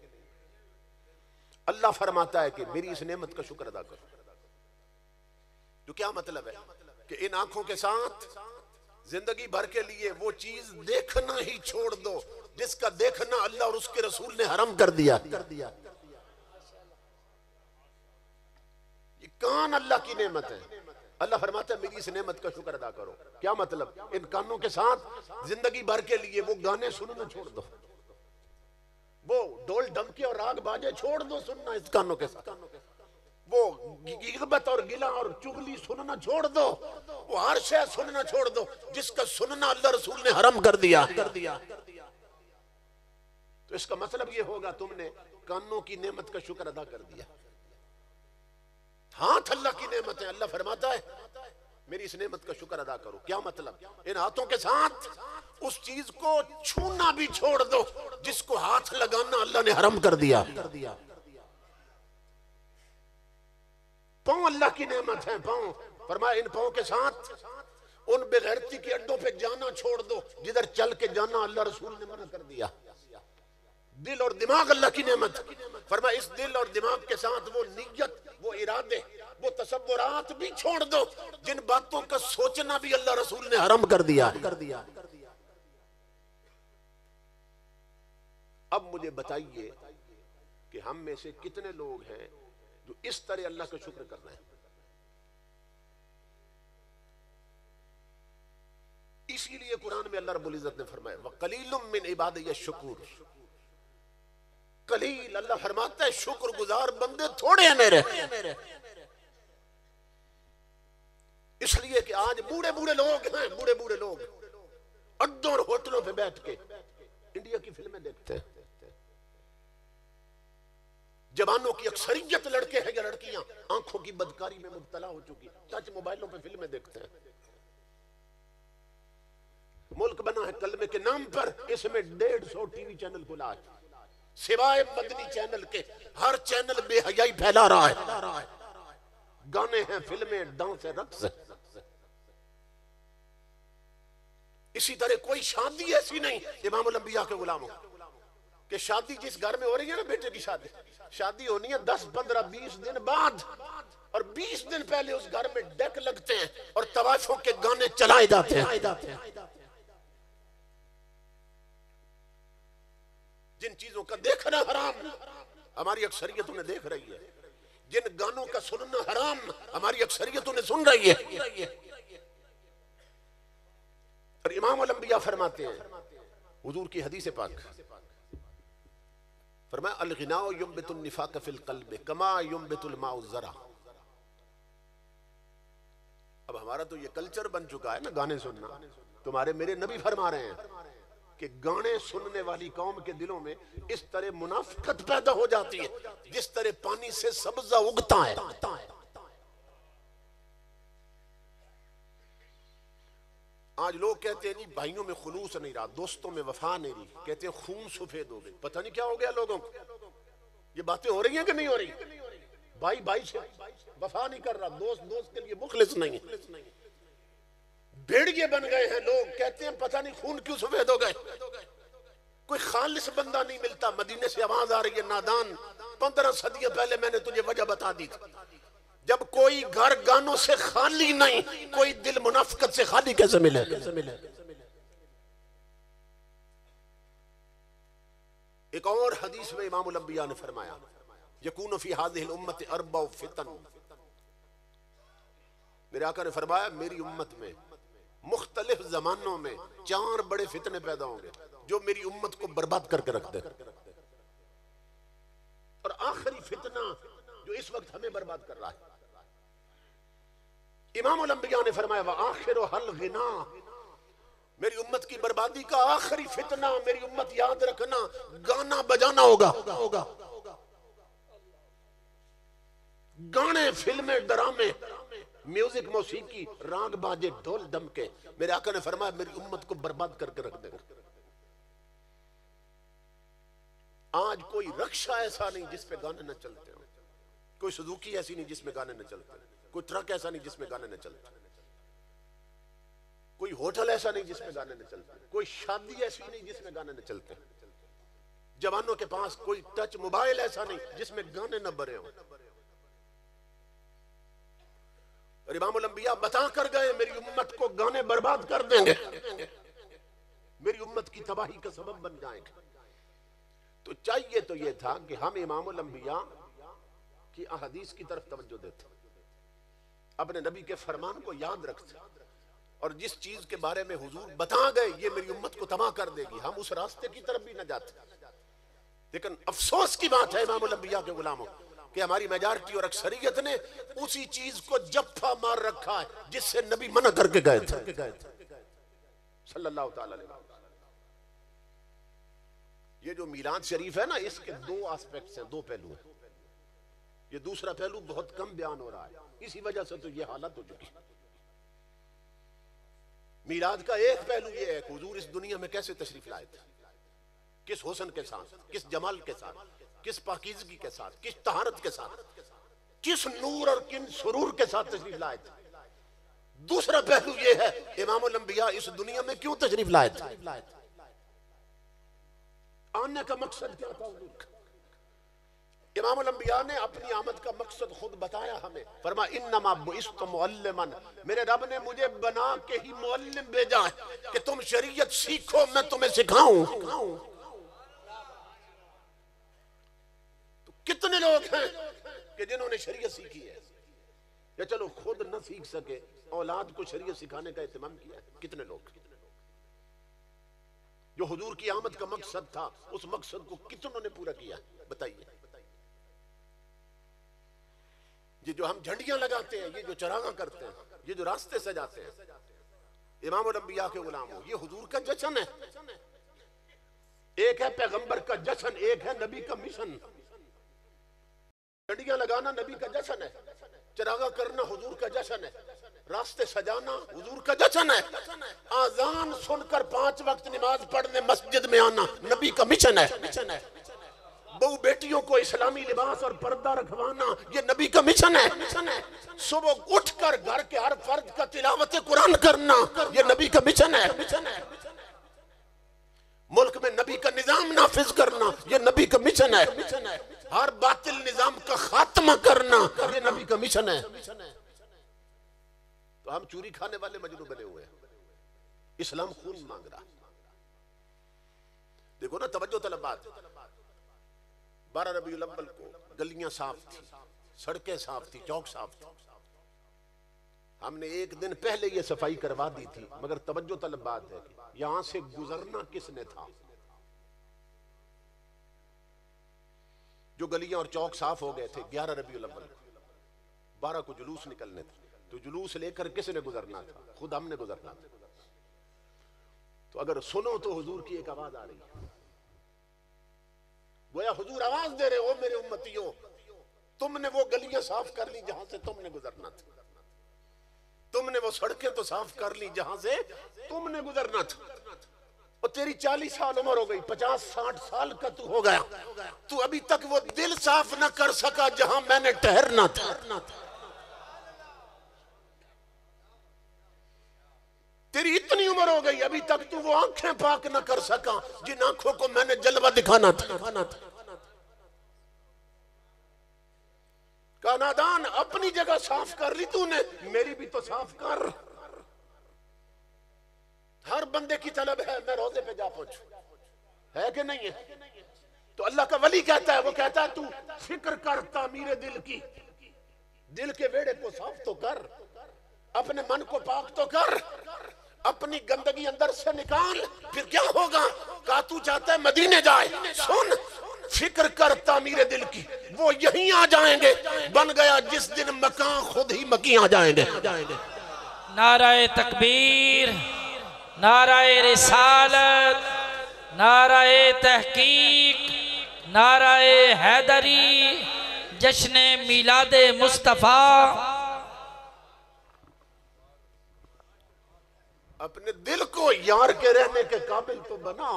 अल्लाह फरमाता है कि मेरी इस नेमत का शुक्र अदा करो। तो क्या मतलब है कि इन आंखों के साथ जिंदगी भर के लिए वो चीज देखना ही छोड़ दो जिसका देखना अल्लाह और उसके रसूल ने हराम कर दिया। ये कान अल्लाह की नेमत है। अल्लाह फरमाता है मेरी इस नेमत का शुक्र अदा करो। क्या मतलब? इन कानों के साथ जिंदगी भर के लिए वो गाने सुनना छोड़ दो, वो ढोल ढमके और राग बाजे छोड़ दो सुनना इस कानों के साथ, वो गिगबत और गिला और चुगली सुनना छोड़ दो, वो हर शय सुनना छोड़ दो जिसका सुनना अल्लाह रसूल ने हराम कर दिया। तो इसका मतलब ये होगा तुमने कानों की नेमत का शुक्र अदा कर दिया। हाथ अल्लाह की नेमत है। अल्लाह फरमाता है मेरी इस नेमत का शुक्र अदा करो। क्या मतलब? इन हाथों के साथ उस चीज को छूना भी छोड़ दो जिसको हाथ लगाना अल्लाह ने हराम कर दिया। पांव अल्लाह की नेमत है। पांव फरमाया इन पांव के साथ उन बेगैरती के अड्डों पे जाना छोड़ दो जिधर चल के जाना अल्लाह रसूल ने मना कर दिया। दिल और दिमाग अल्लाह की नेमत। फरमाया इस दिल और दिमाग के साथ वो नियत, वो इरादे, वो तसव्वुरात भी छोड़ दो जिन बातों का सोचना भी अल्लाह रसूल ने हराम कर दिया। अब मुझे बताइए कि हम में से कितने लोग हैं जो इस तरह अल्लाह का शुक्र कर रहे हैं। इसीलिए कुरान में अल्लाह रब्बुल इज्जत ने फरमाया वक़लीलुम मिन इबादिय शुकुर। कलील, अल्लाह फरमाता है शुक्रगुजार बंदे थोड़े हैं मेरे। इसलिए कि आज बूढ़े बूढ़े लोग हैं, बूढ़े बूढ़े लोग अड्डों और होटलों पे बैठ के इंडिया की फिल्में देखते हैं। जवानों की अक्सरियत लड़के हैं या लड़कियां आंखों की बदकारी में मुब्तला हो चुकी, टच मोबाइलों पे फिल्में देखते हैं। मुल्क बना है कलमे के नाम पर, इसमें 150 टीवी चैनल खुला है, सिवाय मदनी चैनल के हर चैनल बेहयाई फैला रहा है। गाने हैं, फिल्में, डांस है, रक्स है। इसी तरह कोई शादी ऐसी नहीं इमामुल अंबिया के गुलामों कि शादी जिस घर में हो रही है ना, बेटे की शादी होनी है 10, 15, 20 दिन बाद, और 20 दिन पहले उस घर में डेक लगते हैं और तवाफों के गाने चलाए जाते हैं। जिन चीजों का देखना हराम हमारी अक्सरियतों ने देख रही है, जिन गानों का सुनना हराम हमारी अक्सरियतों ने सुन रही है। और इमाम अल अंबिया फरमाते हैं, हुजूर की हदीस पाक फरमाया अल गिनाउ युम्बितुन निफाक फिल क़ल्ब कमा युम्बितुल माउ ज़रा। अब हमारा तो ये कल्चर बन चुका है ना गाने सुनना। तुम्हारे मेरे नबी फरमा रहे हैं कि गाने सुनने वाली कौम के दिलों में इस तरह मुनाफिकत पैदा हो जाती है जिस तरह पानी से सब्जा उगता है। आज लोग कहते हैं जी भाइयों में खुलूस नहीं रहा, दोस्तों में वफा नहीं रही, कहते हैं खून सफेद हो गए। पता नहीं क्या हो गया लोगों को। ये बातें हो रही हैं कि नहीं हो रही? भाई भाई से वफा नहीं कर रहा, दोस्त दोस्त के लिए मुखलिस नहीं है। भेड़िए बन गए हैं लोग, कहते हैं पता नहीं खून क्यों सफेद हो गए। कोई खालिस बंदा नहीं मिलता। मदीने से आवाज आ रही है, नादान 15 सदियों पहले मैंने तुझे वजह बता दी थी। जब कोई घर गानों से खाली नहीं, कोई दिल मुनाफिकत से खाली कैसे मिले? एक और हदीस में इमामुल अंबिया ने फरमाया यकूनु फी हाज़िहिल उम्मति अर्बअ फितन। मेरे आका ने फरमाया मेरी उम्मत में मुख्तलिफ जमानों में 4 बड़े फितने पैदा होंगे जो मेरी उम्मत को बर्बाद करके रख दे। और आखिरी फितना जो इस वक्त हमें बर्बाद कर रहा है, इमामुल अंबिया ने फरमाया व आखिरु हल गिना। मेरी उम्मत की बर्बादी का आखिरी फितना, मेरी उम्मत याद रखना, गाना बजाना होगा। गाने, फिल्में, ड्रामे, म्यूजिक, मौसीकी, राग बाजे, ढोल दमके। मेरे आका ने फरमाया मेरी उम्मत को बर्बाद करके रख देगा। आज कोई रक्षा ऐसा नहीं जिसपे गाने न चलते हो, कोई सुजुकी ऐसी नहीं जिसमें गाने न चलते, कोई ट्रक ऐसा नहीं जिसमें गाने न चलते, कोई होटल ऐसा नहीं जिसमें गाने न चलते, कोई शादी ऐसी नहीं जिसमें गाने न चलते। जवानों के पास कोई टच मोबाइल ऐसा नहीं जिसमें गाने न भरे हो। और इमामुल अंबिया बता कर गए मेरी उम्मत को गाने बर्बाद कर देंगे, मेरी उम्मत की तबाही का सबब बन जाएंगे। तो चाहिए तो यह था कि हम इमामुल अंबिया की अहदीस की तरफ तवज्जो देते, अपने नबी के फरमान को याद रखते, और जिस चीज के बारे में हुजूर बता गए ये मेरी उम्मत को तबाह कर देगी, हम उस रास्ते की तरफ भी न जाते। लेकिन अफसोस की बात है इमामुल अंबिया के गुलामों कि हमारी मेजॉरिटी और अक्सरियत ने उसी चीज को जफ्फा मार रखा है जिससे नबी मना करके गए थे सल्लल्लाहु ताला अलैहि वसल्लम। ये जो मीलाद शरीफ है ना, इसके 2 एस्पेक्ट्स हैं, 2 पहलू हैं। ये दूसरा पहलू बहुत कम बयान हो रहा है, इसी वजह से तो ये हालत हो चुकी। मीलाद का एक पहलू ये है कि हुजूर इस दुनिया में कैसे तशरीफ लाए थे, किस हुस्न के साथ, किस जमाल के साथ, किस पाकीज़गी के साथ, किस तहारत के साथ, किस नूर और किन सुरूर के साथ तशरीफ लाए थे। दूसरा पहलू ये है इमामुल अंबिया इस दुनिया में क्यों तशरीफ लाए थे, आने का मकसद क्या था हुजूर का। इमामुल अंबिया ने अपनी आमद का मकसद खुद बताया हमें, फरमा इन्नमा बुइस्तु मुअल्लिमन, मेरे रब ने मुझे बना के ही मुअल्लिम भेजा है कि तुम शरीयत सीखो, मैं तुम्हें सिखाऊं। तो कितने लोग हैं कि जिन्होंने शरीयत सीखी है, या चलो खुद न सीख सके औलाद को शरीयत सिखाने का एहतमाम किया? कितने लोग? जो हुजूर की आमद का मकसद था, उस मकसद को कितनों ने पूरा किया? बताइए। ये जो हम झंडियां लगाते हैं, ये जो चरागा करते हैं, ये जो रास्ते सजाते हैं, इमामुल अंबिया के गुलाम हो, ये हुजूर का जश्न है। एक है पैगंबर का जश्न, एक है नबी का मिशन। झंडियां लगाना नबी का जश्न है, चरागा करना हुजूर का जश्न है, रास्ते सजाना हुजूर का जश्न है, आजान सुनकर 5 वक्त नमाज पढ़ने मस्जिद में आना नबी का मिशन है। बहू बेटियों को इस्लामी लिबास और पर्दा रखवाना ये नबी का मिशन है। सुबह उठकर घर के हर फर्द का तिलावत कुरान करना ये नबी का मिशन है। मुल्क में नबी का निजाम नाफिज करना ये नबी का मिशन है। हर बातिल निजाम का खात्मा करना ये नबी का मिशन है। तो हम चोरी खाने वाले मजनू बने हुए हैं, इस्लाम खून मांग रहा। देखो ना, तवज्जो तलब बात, 12 रबीउल अव्वल को गलियां साफ थी, सड़कें साफ थी, चौक साफ थी। हमने एक दिन पहले ये सफाई करवा दी थी, मगर तवज्जो तलब बात है कि यहां से गुजरना किसने था? जो गलियां और चौक साफ हो गए थे 11 रबीउल अव्वल को, 12 को जुलूस निकलने थे, तो जुलूस लेकर किसने गुजरना था? खुद हमने गुजरना था। तो अगर सुनो तो हुजूर की एक आवाज आ रही है, गोया हुजूर आवाज दे रहे हो, मेरे उम्मतियों, तुमने वो गलियां साफ कर ली जहां से तुमने गुजरना था, तुमने वो सड़कें तो साफ कर ली जहां से तुमने गुजरना था। और तेरी 40 साल उम्र हो गई, 50-60 साल का तू हो गया, तू अभी तक वो दिल साफ न कर सका जहां मैंने ठहरना था। तेरी इतनी उम्र हो गई, अभी तक तू वो आंखें पाक न कर सका जिन आंखों को मैंने जलवा दिखाना था। कानादान अपनी जगह साफ कर ली तूने, मेरी भी तो साफ कर। हर बंदे की तलब है मैं रोजे पे जा पहुंचू, है कि नहीं है? तो अल्लाह का वली कहता है, वो कहता है तू फिक्र कर तामीरे दिल की, दिल के वेड़े को साफ तो कर, अपने मन को पाक तो कर, अपनी गंदगी अंदर से निकाल, फिर क्या होगा? का तू चाहता है मदीने जाए? सुन, फिक्र कर तामीरे दिल की, वो यहीं आ जाएंगे। बन गया जिस दिन मकान, खुद ही मकी आ जाएंगे। नाराए तकबीर, नाराए रिसालत, नाराए तहकीक, नाराए हैदरी, जश्न मिलादे मुस्तफा। अपने दिल को यार के रहने के काबिल तो बना,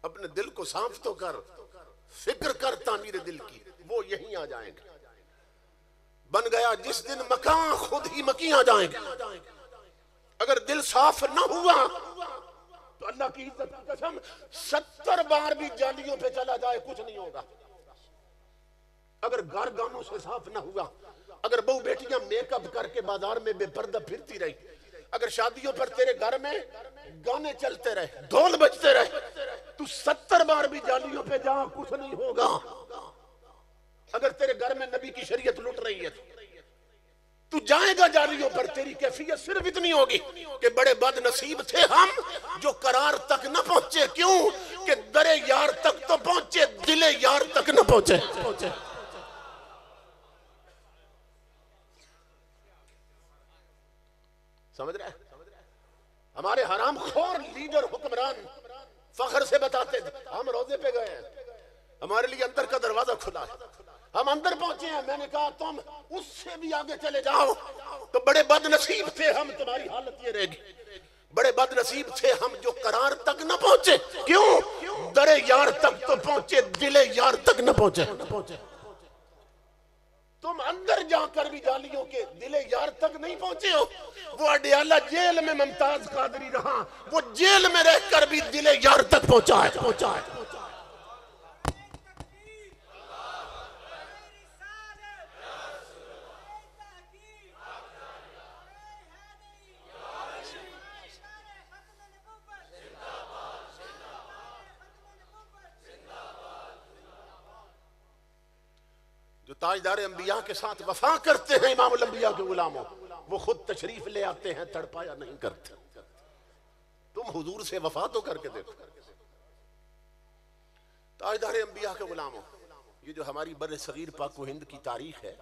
अपने दिल को साफ तो कर, फिक्र कर तामीर दिल की, वो यहीं आ जाएंगे। बन गया जिस दिन मकान, खुद ही मकी आ जाएंगे। अगर दिल साफ ना हुआ तो अल्लाह की इज्जत की कसम 70 बार भी जालियों पे चला जाए कुछ नहीं होगा। अगर घर गानों से साफ ना हुआ, अगर बहू बेटियां मेकअप करके बाजार में बेपर्दा फिरती रही, अगर शादियों पर तेरे घर में गाने चलते रहे, ढोल बजते रहे, तू 70 बार भी जालियों पे जा कुछ नहीं होगा। अगर तेरे घर में नबी की शरीयत लुट रही है तू जाएगा जालियों पर, तेरी कैफियत सिर्फ इतनी होगी कि बड़े बदनसीब थे हम जो करार तक न पहुंचे। क्यों? कि दरे यार तक तो पहुंचे, दिले यार तक न पहुंचे। समझ रहे? हमारे हराम खोर लीडर हुक्मरान फखर से बताते थे हम रोजे पे गए हैं, हमारे लिए अंदर का दरवाजा खुला है, हम अंदर पहुंचे हैं। मैंने कहा तुम उससे भी आगे चले जाओ। तो बड़े बदनसीब थे हम, तुम्हारी हालत ये रहेगी। बड़े बदनसीब थे हम जो करार तक न पहुंचे। क्यों? दरे यार तक तो पहुंचे, दिले यार तक न पहुंचे। तुम अंदर जाकर भी जालियों के दिले यार तक नहीं पहुंचे हो। वो अडियाला जेल में मुमताज कादरी रहा, वो जेल में रहकर भी दिले यार तक पहुंचा है। ताजदार अंबिया के साथ वफा करते हैं इमामुल अंबिया के गुलामों, वो खुद तशरीफ ले आते हैं, तड़पाया नहीं करते। तुम हुजूर से वफा तो करके देखो। ताजदार अंबिया के गुलामों, ये जो हमारी बर सगीर पाक व हिंद की तारीख है,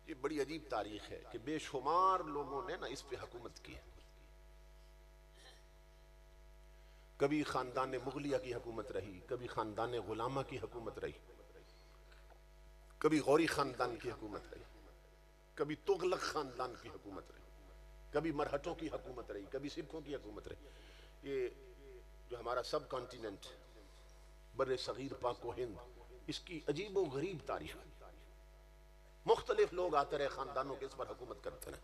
ये बड़ी अजीब तारीख है कि बेशुमार लोगों ने ना इस पे हुकूमत की है। कभी खानदान मुगलिया की हुकूमत रही, कभी खानदान गुलामा की हुकूमत रही, कभी गौरी खानदान की हुकूमत रही, कभी तुगलक खानदान की हुकूमत रही, कभी मरहटों की हुकूमत रही, कभी सिखों की हुकूमत रही। ये जो हमारा सब कॉन्टिनेंट बर सगीर पाक व हिंद, इसकी अजीब व गरीब तारीख है। मुख्तलिफ लोग आते रहे खानदानों के, इस पर हुकूमत करते रहे।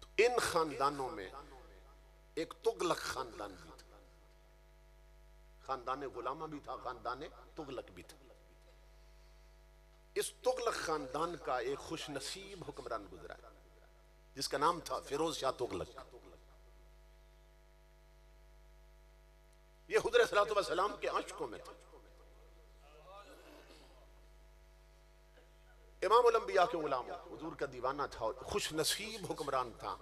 तो इन खानदानों में एक तुगलक खानदान भी था, खानदान गुलामा भी था, खानदान तुगलक भी था। इस तुगलक खानदान का एक खुश नसीब हुक्मरान गुजरा जिसका नाम था फिरोज शाह तुगलक। ये हुज़ूर सल्लल्लाहु अलैहि वसल्लम के आशिकों में था। इमामुल अंबिया के गुलामों, हुजूर का दीवाना था और खुश नसीब हुक्मरान था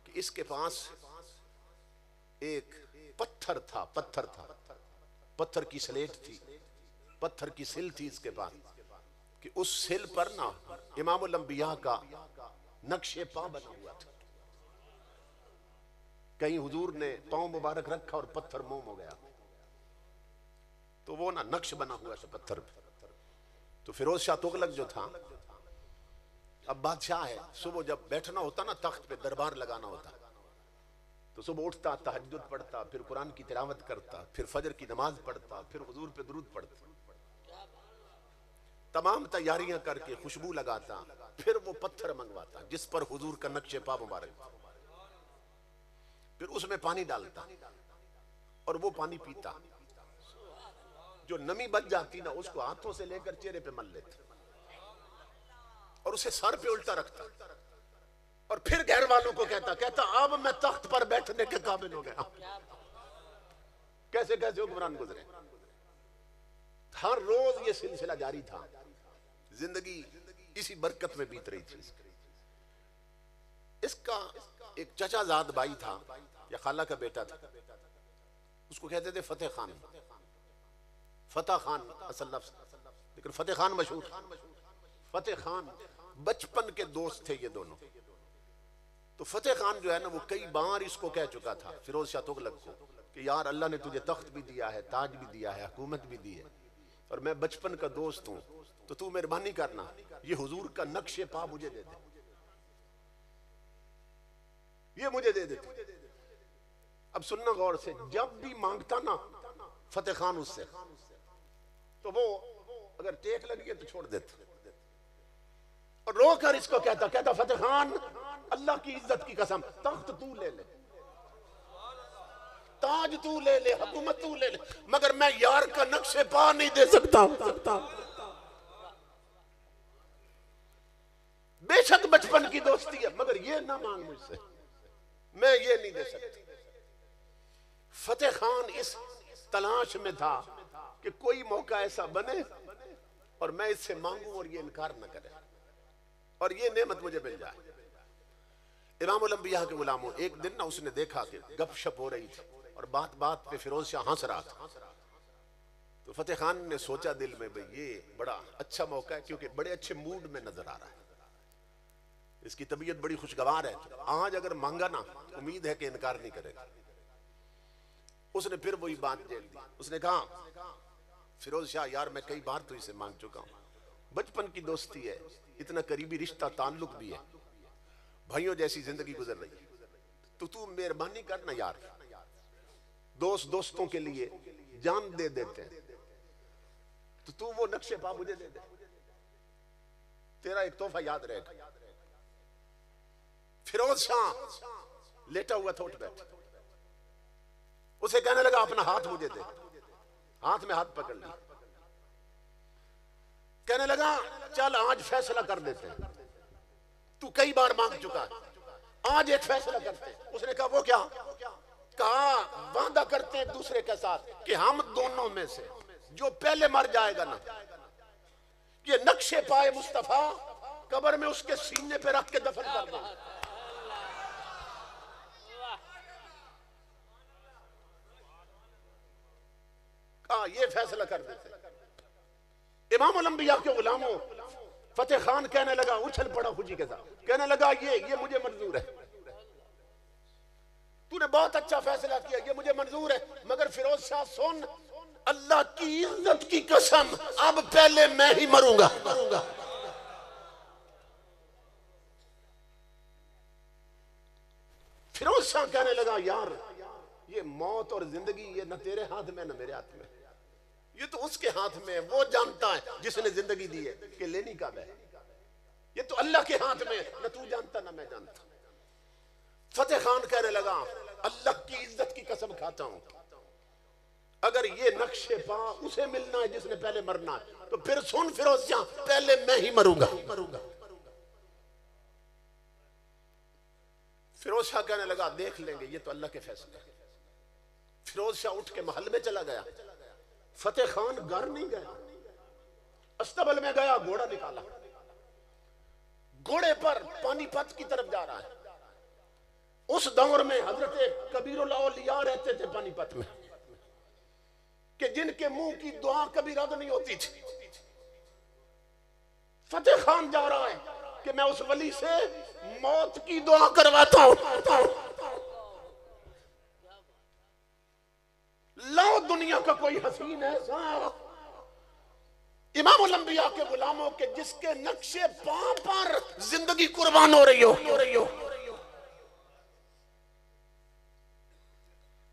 कि इसके पास एक पत्थर था, पत्थर की स्लेट थी, पत्थर की सिल थी इसके पास, कि उस सिल पर ना इमामुल अंबिया का नक्शे पांव बना हुआ था। कहीं हुजूर ने पांव मुबारक रखा और पत्थर मोम हो गया, तो वो ना नक्श बना हुआ था पत्थर पे। तो फिरोज शाह तुगलक जो था, अब बादशाह है, सुबह जब बैठना होता ना तख्त पे, दरबार लगाना होता, तो सुबह उठता, तहज्जुद पढ़ता, फिर कुरान की तिलावत करता, फिर फजर की नमाज पढ़ता, फिर हुजूर पे दुरूद पढ़ता, तमाम तैयारियां करके खुशबू लगाता, फिर वो पत्थर मंगवाता जिस पर हुजूर का नक्शे पा मुबारक, फिर उसमें पानी डालता और वो पानी पीता। जो नमी बच जाती ना, उसको हाथों से लेकर चेहरे पे मल लेता और उसे सर पे उल्टा रखता और फिर घर वालों को कहता अब मैं तख्त पर बैठने के काबिल हो गया। कैसे कैसे हुक्मरान गुजरे, हर रोज ये सिलसिला जारी था, जिंदगी इसी बरकत में बीत रही थी। इसका एक चचाजाद भाई था या खाला का बेटा था, उसको कहते थे फतेह खान। फतेह खान असल लफ्ज़, लेकिन फतेह खान मशहूर। फतेह खान बचपन के दोस्त थे ये दोनों। तो फतेह खान जो है ना, वो कई बार इसको कह चुका था फिरोज शाह तुगलक को कि यार अल्लाह ने तुझे तख्त भी दिया है, ताज भी दिया है, हुकूमत भी दी है, और मैं बचपन का दोस्त हूं, तो तू मेहरबानी करना ये हुजूर का नक्शे पा मुझे दे दे, ये मुझे दे दे। अब सुनना गौर से, जब भी मांगता ना फतेह खान उससे, तो वो अगर टेक लगी है तो छोड़ देता और रोकर इसको कहता फतेह खान अल्लाह की इज्जत की कसम, तख्त तू ले ले, ताज तू ले ले, हुकूमत तू ले ले, मगर मैं यार का नक्शे पा नहीं दे सकता। बेशक बचपन की दोस्ती है, मगर ये ना मांग मुझसे, मैं ये नहीं दे सकती। फतेह खान इस तलाश में था कि कोई मौका ऐसा बने और मैं इससे मांगूं और ये इनकार न करे और ये नेमत मुझे मिल जाए। इमामुल अंबिया के गुलामों, एक दिन ना उसने देखा कि गपशप हो रही थी और बात बात पे फिरोज शाह हंस रहा था। तो फतेह खान ने सोचा दिल में, भाई ये बड़ा अच्छा मौका है, क्योंकि बड़े अच्छे मूड में नजर आ रहा है, इसकी तबीयत बड़ी खुशगवार है, तो आज अगर मांगा ना उम्मीद है कि इनकार नहीं करेगा। उसने फिर वही बात झेल दी। उसने कहा फिरोज शाह यार मैं कई बार तो इसे मांग चुका हूं, बचपन की दोस्ती है, इतना करीबी रिश्ता ताल्लुक भी है, भाइयों जैसी जिंदगी गुजर रही है, तो तू मेहरबानी करना यार, दोस्त दोस्तों के लिए जान दे देते हैं, तो तू वो नक्शे पा मुझे दे दे, तेरा एक तोहफा याद रहेगा। फिरोज शाह लेटा हुआ था, उठ बैठ, उसे कहने लगा अपना हाथ मुझे दे। हाथ में हाथ पकड़ लिया, कहने लगा चल आज फैसला कर देते हैं, तू कई बार मांग चुका है, आज एक फैसला करते हैं। उसने कहा वो क्या? कहा वादा करते हैं दूसरे के साथ कि हम दोनों में से जो पहले मर जाएगा ना ये नक्शे पाए मुस्तफा कब्र में उसके सीने पे रख के दफन कर दो। कहा ये फैसला कर देते। इमाम अल-अंबिया के गुलामों फतेह खान कहने लगा, उछल पड़ा खुशी के साथ, कहने लगा ये मुझे मंजूर है, तूने बहुत अच्छा फैसला किया, ये मुझे मंजूर है, मगर फिरोज शाह सुन, अल्लाह की इज्जत की कसम अब पहले मैं ही मरूंगा। फिरोज शाह कहने लगा, यार ये मौत और जिंदगी ये न तेरे हाथ में न मेरे हाथ में, ये तो उसके हाथ में है, वो जानता है जिसने जिंदगी दी है कि लेनी कब है, ये तो अल्लाह के हाथ में, न तू जानता न मैं जानता। फतेह खान कहने लगा, अल्लाह की इज्जत की कसम खाता हूं, अगर ये नक्शे पा उसे मिलना है जिसने पहले मरना है, तो फिर सुन फिरोज शाह, पहले मैं ही मरूंगा। फिरोज शाह कहने लगा, देख लेंगे, ये तो अल्लाह के फैसले। फिरोज शाह उठ के महल में चला गया। फतेह खान घर नहीं गया, अस्तबल में गया, घोड़ा निकाला, घोड़े पर पानीपत की तरफ जा रहा है। उस दौर में हजरत कबीरुल औलिया रहते थे पानीपत में, कि जिनके मुंह की दुआ कभी रद्द नहीं होती थी। फतेह खान जा रहा है कि मैं उस वली से मौत की दुआ करवाता हूं, लो दुनिया का कोई हसीन ऐसा इमाम अल-अंबिया के गुलामों के जिसके नक्शे पां पर जिंदगी कुर्बान हो रही हो,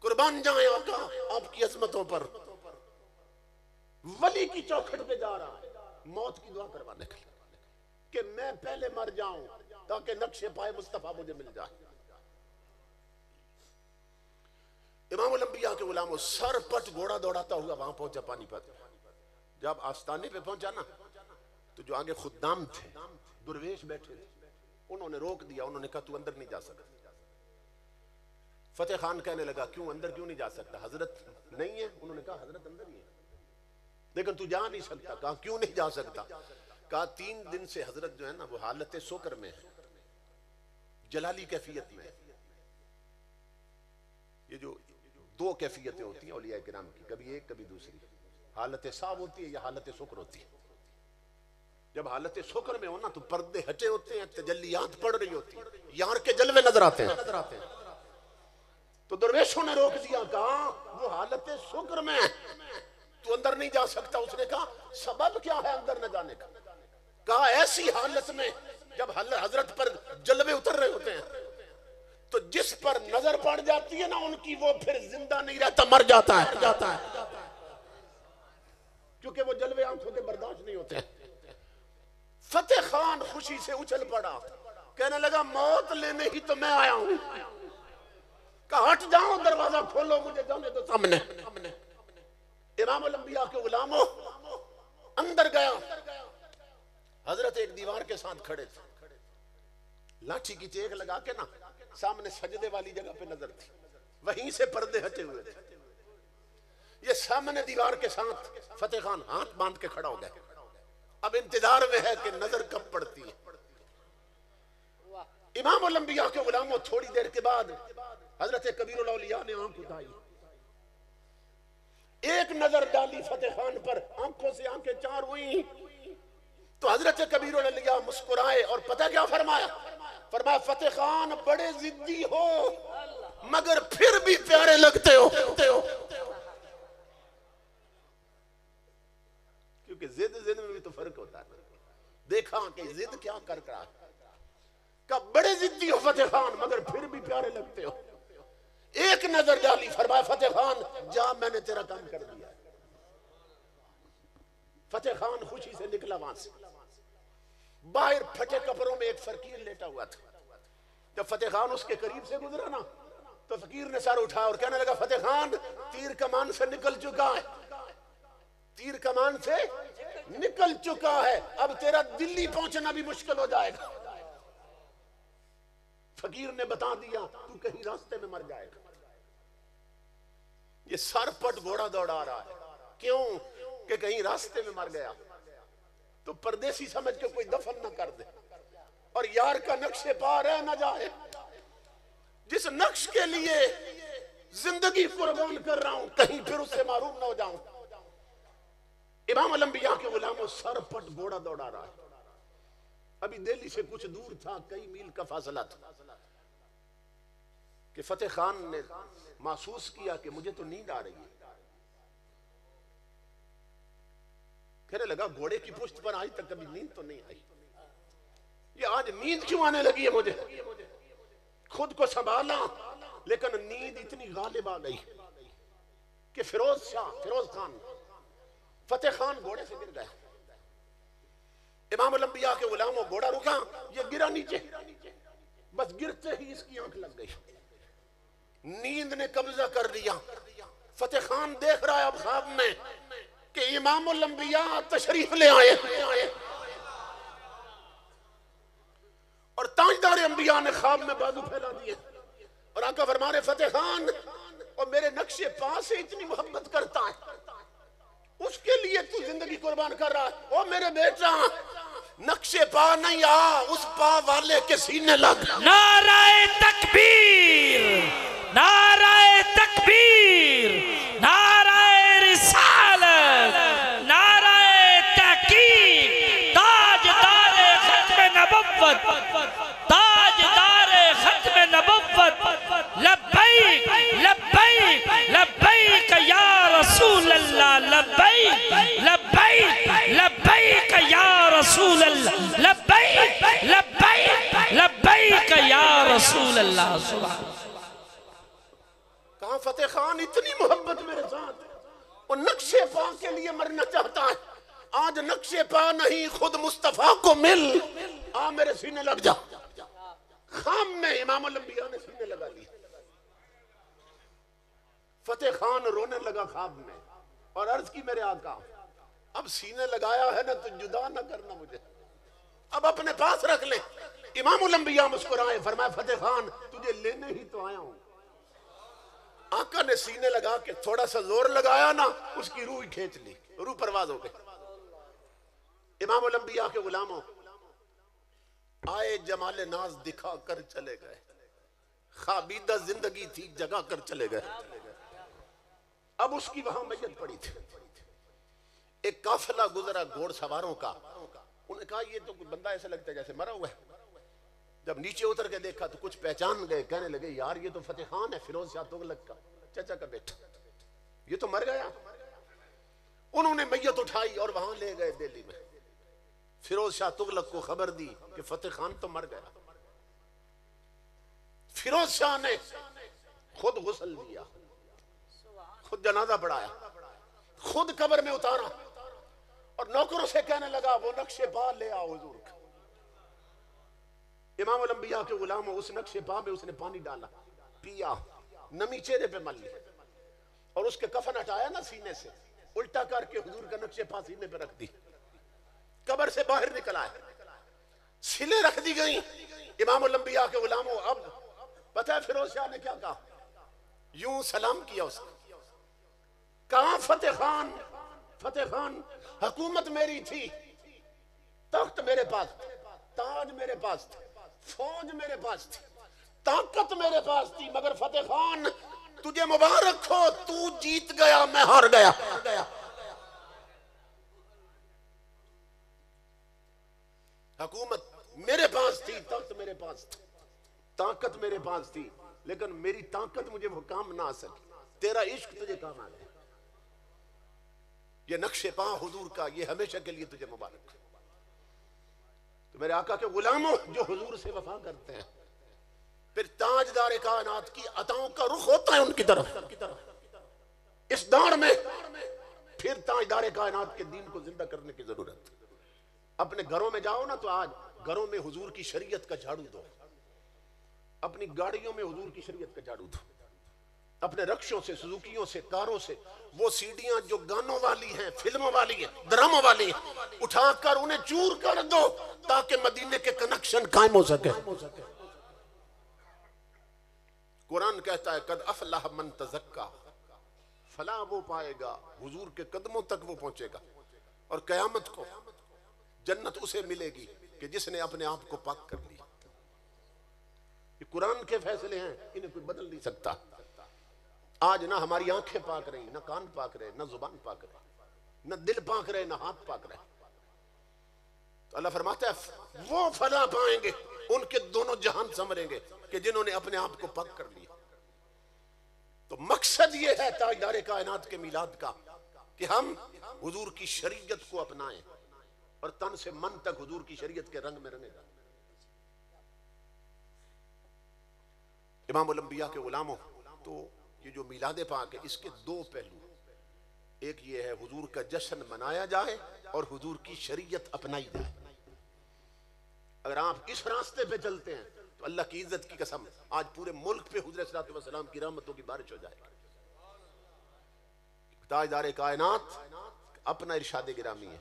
कुर्बान जाए आका आपकी अजमतों पर। वली की चौखट पे जा रहा है मौत की दुआ करवाने के लिए कि मैं पहले मर जाऊं ताकि नक्शे पाए मुस्तफा मुझे मिल जाए। इमाम अल-अंबिया के गुलामों सर पट घोड़ा दौड़ाता हुआ वहां पहुंचा पानीपत। जब आस्ताने पे पहुंचा ना, तो जो आगे खुद्दाम थे, दुर्वेश बैठे थे, उन्होंने रोक दिया। उन्होंने कहा तू अंदर नहीं जा सकता। फतेह खान कहने लगा, क्यों अंदर क्यों नहीं जा सकता, हजरत नहीं है? उन्होंने कहा हजरत अंदर ही है, लेकिन तू जा नहीं सकता। कहा क्यों नहीं जा सकता? कहा 3 दिन से हजरत जो है ना वो हालत शुक्र में है, जलाली कैफियत में। ये जो 2 कैफियतें होती हैं औलिया किराम की, कभी एक कभी दूसरी, हालत साब होती है या हालत शुक्र होती है। जब हालत शुक्र में हो ना तो पर्दे हटे होते हैं, तजल्लियात पड़ रही होती है, यार के जलवे नजर आते हैं। तो दरवेशों ने रोक दिया, कहा वो हालत शुक्र में तू अंदर नहीं जा सकता। उसने कहा सबब क्या है अंदर न जाने का? कहा ऐसी हालत में जब हजरत पर जलवे उतर रहे होते हैं, तो जिस पर नजर पड़ जाती है ना उनकी, वो फिर जिंदा नहीं रहता, मर जाता है, क्योंकि वो जलवे आंखों के बर्दाश्त नहीं होते हैं। फतेह खान खुशी से उछल पड़ा, कहने लगा मौत लेने ही तो मैं आया हूं। कहा हट जाओ, दरवाजा खोलो, मुझे जाने दो सामने। इमाम अल-अंबिया के गुलामों अंदर गया। हजरत एक दीवार के साथ खड़े थे, लाठी की टेक लगा के ना सामने सजदे वाली जगह पे नजर थी, वहीं से पर्दे हटे हुए थे। ये सामने दीवार के साथ फतेह खान हाथ बांध के खड़ा हो गया। अब इंतजार में है कि नजर कब पड़ती है। इमाम अल-अंबिया के गुलामों थोड़ी देर के बाद हजरत कबीरुल औलिया ने आंख उठाई, एक नजर डाली फतेह खान पर, आंखों से आंखें चार हुई। तो हजरत कबीरुल औलिया मुस्कुराए और पता क्या फरमाया? फरमाया फतेह खान बड़े जिद्दी हो मगर फिर भी प्यारे लगते हो। क्योंकि जिद में भी तो फर्क होता है। देखा कि जिद क्या कर रहा है। कब बड़े जिद्दी हो फतेह खान मगर फिर भी प्यारे लगते हो। एक नजर डाली, फरमाया फतेह खान जा, मैंने तेरा काम कर दिया। फतेह खान खुशी से निकला वहां से। बाहर फटे कपड़ों में एक फकीर लेटा हुआ था। जब फतेह खान उसके करीब से गुजरा ना, तो फकीर ने सर उठाया और कहने लगा फतेह खान तीर कमान से निकल चुका है, तीर कमान से निकल चुका है, अब तेरा दिल्ली पहुंचना भी मुश्किल हो जाएगा। फकीर ने बता दिया तू कहीं रास्ते में मर जाएगा। ये सरपट घोड़ा दौड़ा रहा है, क्यों? कि कहीं रास्ते में मर गया। तो परदेसी समझ के कोई दफन ना कर दे और यार का नक्शे पा रह ना जाए। जिस नक्श के लिए जिंदगी कुर्बान कर रहा हूं कहीं फिर उससे मारूम ना हो जाऊं। इमाम अल-अंबिया के गुलामों सर पट घोड़ा दौड़ा रहा है। अभी दिल्ली से कुछ दूर था, कई मील का फासला था कि फतेह खान ने महसूस किया कि मुझे तो नींद आ रही है। कहने लगा घोड़े की पुष्ट पर आज तक कभी नींद तो नहीं आई, ये आज नींद क्यों आने लगी है मुझे। खुद को संभाला लेकिन नींद इतनी गालिब आ गई कि फिरोज खान फतेह खान घोड़े से गिर गया। इमाम अल-अंबिया के गुलामों घोड़ा रुका, ये गिरा नीचे, बस गिरते ही इसकी आंख लग गई, नींद ने कब्जा कर लिया। फतेह खान देख रहा है अब ख्वाब में कि इमाम अल-अंबिया तशरीफ ले आए और ताजदार अंबिया ने ख्वाब में बाजू फैला दिए और आका फरमा रहे फतेह खान और मेरे नक्शे पा से इतनी मोहब्बत करता है, उसके लिए तू जिंदगी कुर्बान कर रहा है। ओ मेरे बेटा नक्शे पा नहीं आ, उस पा वाले के सीने लग। नाराए तकबीर, नाराए तकबीर, नाराए रिसालत, नाराए तहकीक, ताजदारे खत्म नबुव्वत, ताजदारे खत्म नबुव्वत, लब्बैक लब्बैक लब्बैक या रसूल अल्लाह, लब्बैक लब्बैक लब्बैक या रसूल अल्लाह, लब्बैक लब्बैक लब्बैक या रसूल अल्लाह। सुभान। कहा फतेह खान इतनी मोहब्बत मेरे साथ और नक्शे पा के लिए मरना चाहता है। आज नक्शे पा नहीं खुद मुस्तफा को मिल, आ मेरे सीने लग जा। खाम में इमाम अल-अंबिया ने सीने लगा ली। फतेह खान रोने लगा ख्वाब में और अर्ज की मेरे आका अब सीने लगाया है ना तो जुदा ना करना मुझे, अब अपने पास रख ले। इमाम अल-अंबिया मुस्कुराए, फरमाया फतेह खान तुझे लेने ही तो आया हूं। आका ने सीने लगा के थोड़ा सा जोर लगाया ना, उसकी रूह खींच ली, रूह परवाज हो गई। इमाम अल-अंबिया के गुलामों आए जमाले नाज दिखा कर चले गए, खाबीदा जिंदगी थी जगा कर चले गए। अब उसकी वहां मैयत पड़ी थी। एक काफिला गुजरा घोड़सवारों का, उन्होंने कहा ये तो बंदा ऐसा लगता है जैसे मरा हुआ है। जब नीचे उतर के देखा तो कुछ पहचान गए, कहने लगे यार ये तो फतेह खान है, फिरोज शाह तुगलक का चाचा का बेटा, ये तो मर गया। उन्होंने मैयत उठाई और वहां ले गए दिल्ली में। फिरोज शाह तुगलक को खबर दी कि फतेह खान तो मर गया। फिरोज शाह ने खुद गुस्ल दिया, खुद जनाजा पढ़ाया, खुद कब्र में उतारा और नौकरों से कहने लगा वो नक्शे पा ले आओ हुजूर का। इमाम अल-अंबिया के गुलामों उस नक्शे पा में उसने पानी डाला, पिया, नमी चेहरे पे मल ली और उसके कफन हटाया ना सीने से, उल्टा करके हुजूर का नक्शे पा सीने पे रख दी। कब्र से बाहर निकल आए, सिले रख दी गई। इमाम अल-अंबिया के गुलामों अब पता है फिरोज शाह ने क्या कहा? यूं सलाम किया उसने, कहा फतेह खान हुकूमत मेरी थी, तख्त मेरे पास, ताज मेरे पास था, फौज मेरे पास थी, ताकत मेरे पास थी, मगर फतेह खान तुझे मुबारक हो, तू जीत गया, मैं हार गया। हुकूमत मेरे पास थी, तख्त मेरे पास था, ताकत मेरे पास थी, लेकिन मेरी ताकत मुझे वो काम ना आ सकी, तेरा इश्क तुझे काम आ गया। ये नक्शे पा हुजूर का, ये हमेशा के लिए तुझे मुबारक। तो मेरे आका के गुलामों जो हुजूर से वफा करते हैं, फिर ताजदार कायनात की अताओं का रुख होता है उनकी तरफ। इस दौर में फिर ताजदार कायनात के दीन को जिंदा करने की जरूरत। अपने घरों में जाओ ना तो आज घरों में हुजूर की शरीयत का झाड़ू दो, अपनी गाड़ियों में हुजूर की शरीयत का झाड़ू दो, अपने रक्षों से, सुजुकियों से, कारों से वो सीढ़ियां जो गानों वाली हैं, फिल्मों वाली हैं, ड्रामों वाली हैं, उठाकर उन्हें चूर कर दो ताकि मदीने के कनेक्शन कायम हो सके। कुरान कहता है कद अफलाह मन तज़क्का, फला वो पाएगा, हुजूर के कदमों तक वो पहुंचेगा और कयामत को जन्नत उसे मिलेगी कि जिसने अपने आप को पाक कर लिया। ये कुरान के फैसले हैं, इन्हें कोई बदल नहीं सकता। आज ना हमारी आंखें पाक रही, ना कान पाक रहे, ना जुबान पाक रहे, ना दिल पाक रहे, ना हाथ पाक रहे। तो अल्लाह फरमाता है वो फला पाएंगे, उनके दोनों जहान संवरेंगे कि जिन्होंने अपने आप को पाक कर लिया। तो मकसद ये है ताजदार कायनात के मिलाद का कि हम हुजूर की शरीयत को अपनाएं और तन से मन तक हुजूर की शरीयत के रंग में रंगेगा। इमाम उल-अंबिया के गुलामों, तो ये जो मिलाद पाक है इसके दो पहलू, एक ये है हुजूर का जश्न मनाया जाए और हुजूर की शरीयत अपनाई जाए। अगर आप इस रास्ते पे चलते हैं तो अल्लाह की इज्जत की कसम आज पूरे मुल्क पे हुजूर सल्लल्लाहु अलैहि वसल्लम की रहमतों की बारिश हो जाएगी। ताजदार कायनात अपना इरशाद गिरामी है।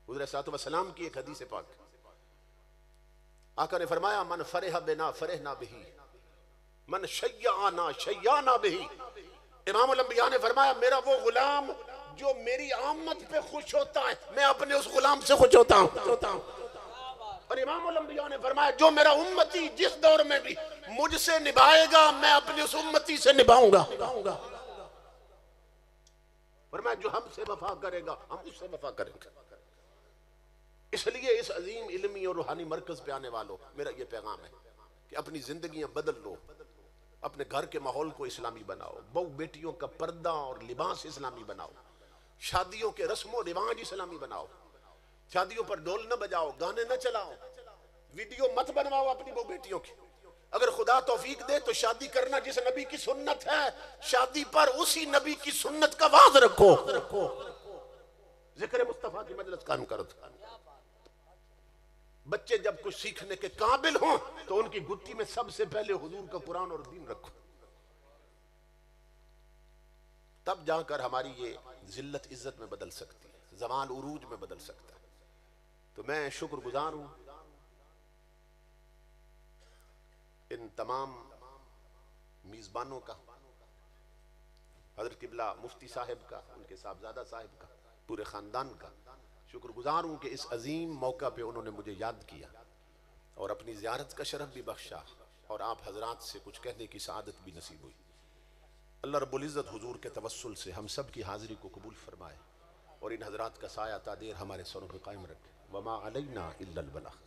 हुजूर सल्लल्लाहु अलैहि वसल्लम की एक हदीस पाक, आका ने फरमाया मन फरेह बिना फरेहना बिही, मन शय्याना शय्याना बिही। इमाम उल-अंबिया ने फरमाया मेरा वो गुलाम जो मेरी आमद पे खुश होता है, मैं अपने उस गुलाम से खुश होता हूं। और इमाम उल-अंबिया ने फरमाया जो मेरा उम्मती जिस दौर में भी मुझसे निभाएगा, मैं अपनी उस उम्मती से निभाऊंगा। फरमाया जो हमसे वफा करेगा हम उससे वफा करेंगे। इसलिए इस अजीम इल्मी और रूहानी मरकज पे आने वालों, मेरा ये पैगाम है कि अपनी जिंदगियां बदल लो, अपने घर के माहौल को इस्लामी बनाओ, बहू बेटियों का पर्दा और लिबास इस्लामी बनाओ, शादियों के रस्मों रिवाज इस्लामी बनाओ, शादियों पर ढोल न बजाओ, गाने न चलाओ, वीडियो मत बनवाओ अपनी बहू बेटियों की। अगर खुदा तौफीक दे तो शादी करना जिस नबी की सुन्नत है, शादी पर उसी नबी की सुन्नत का वाज रखो, जिक्र मुस्तफा की मजलिस कायम करो। बच्चे जब कुछ सीखने के काबिल हों तो उनकी गुत्ती में सबसे पहले हुजूर का कुरान और दीन रखो, तब जाकर हमारी ये जिल्लत इज्जत में बदल सकती है, जमाल उरूज में बदल सकता है। तो मैं शुक्रगुजार हूं इन तमाम मीज़बानों का, हज़रत किबला मुफ्ती साहब का, उनके साहबजादा साहब का, पूरे ख़ानदान का शुक्रगुजार हूँ कि इस अजीम मौका पे उन्होंने मुझे याद किया और अपनी ज़ियारत का शरफ भी बख्शा और आप हजरात से कुछ कहने की सआदत भी नसीब हुई। अल्लाह रब्बुल इज़्ज़त हुजूर के तवस्सुल से हम सब की हाज़िरी को कबूल फरमाए और इन हजरात का साया तादेर हमारे सरों पे कायम रखे। वमा अलैना इल्लल बलाग।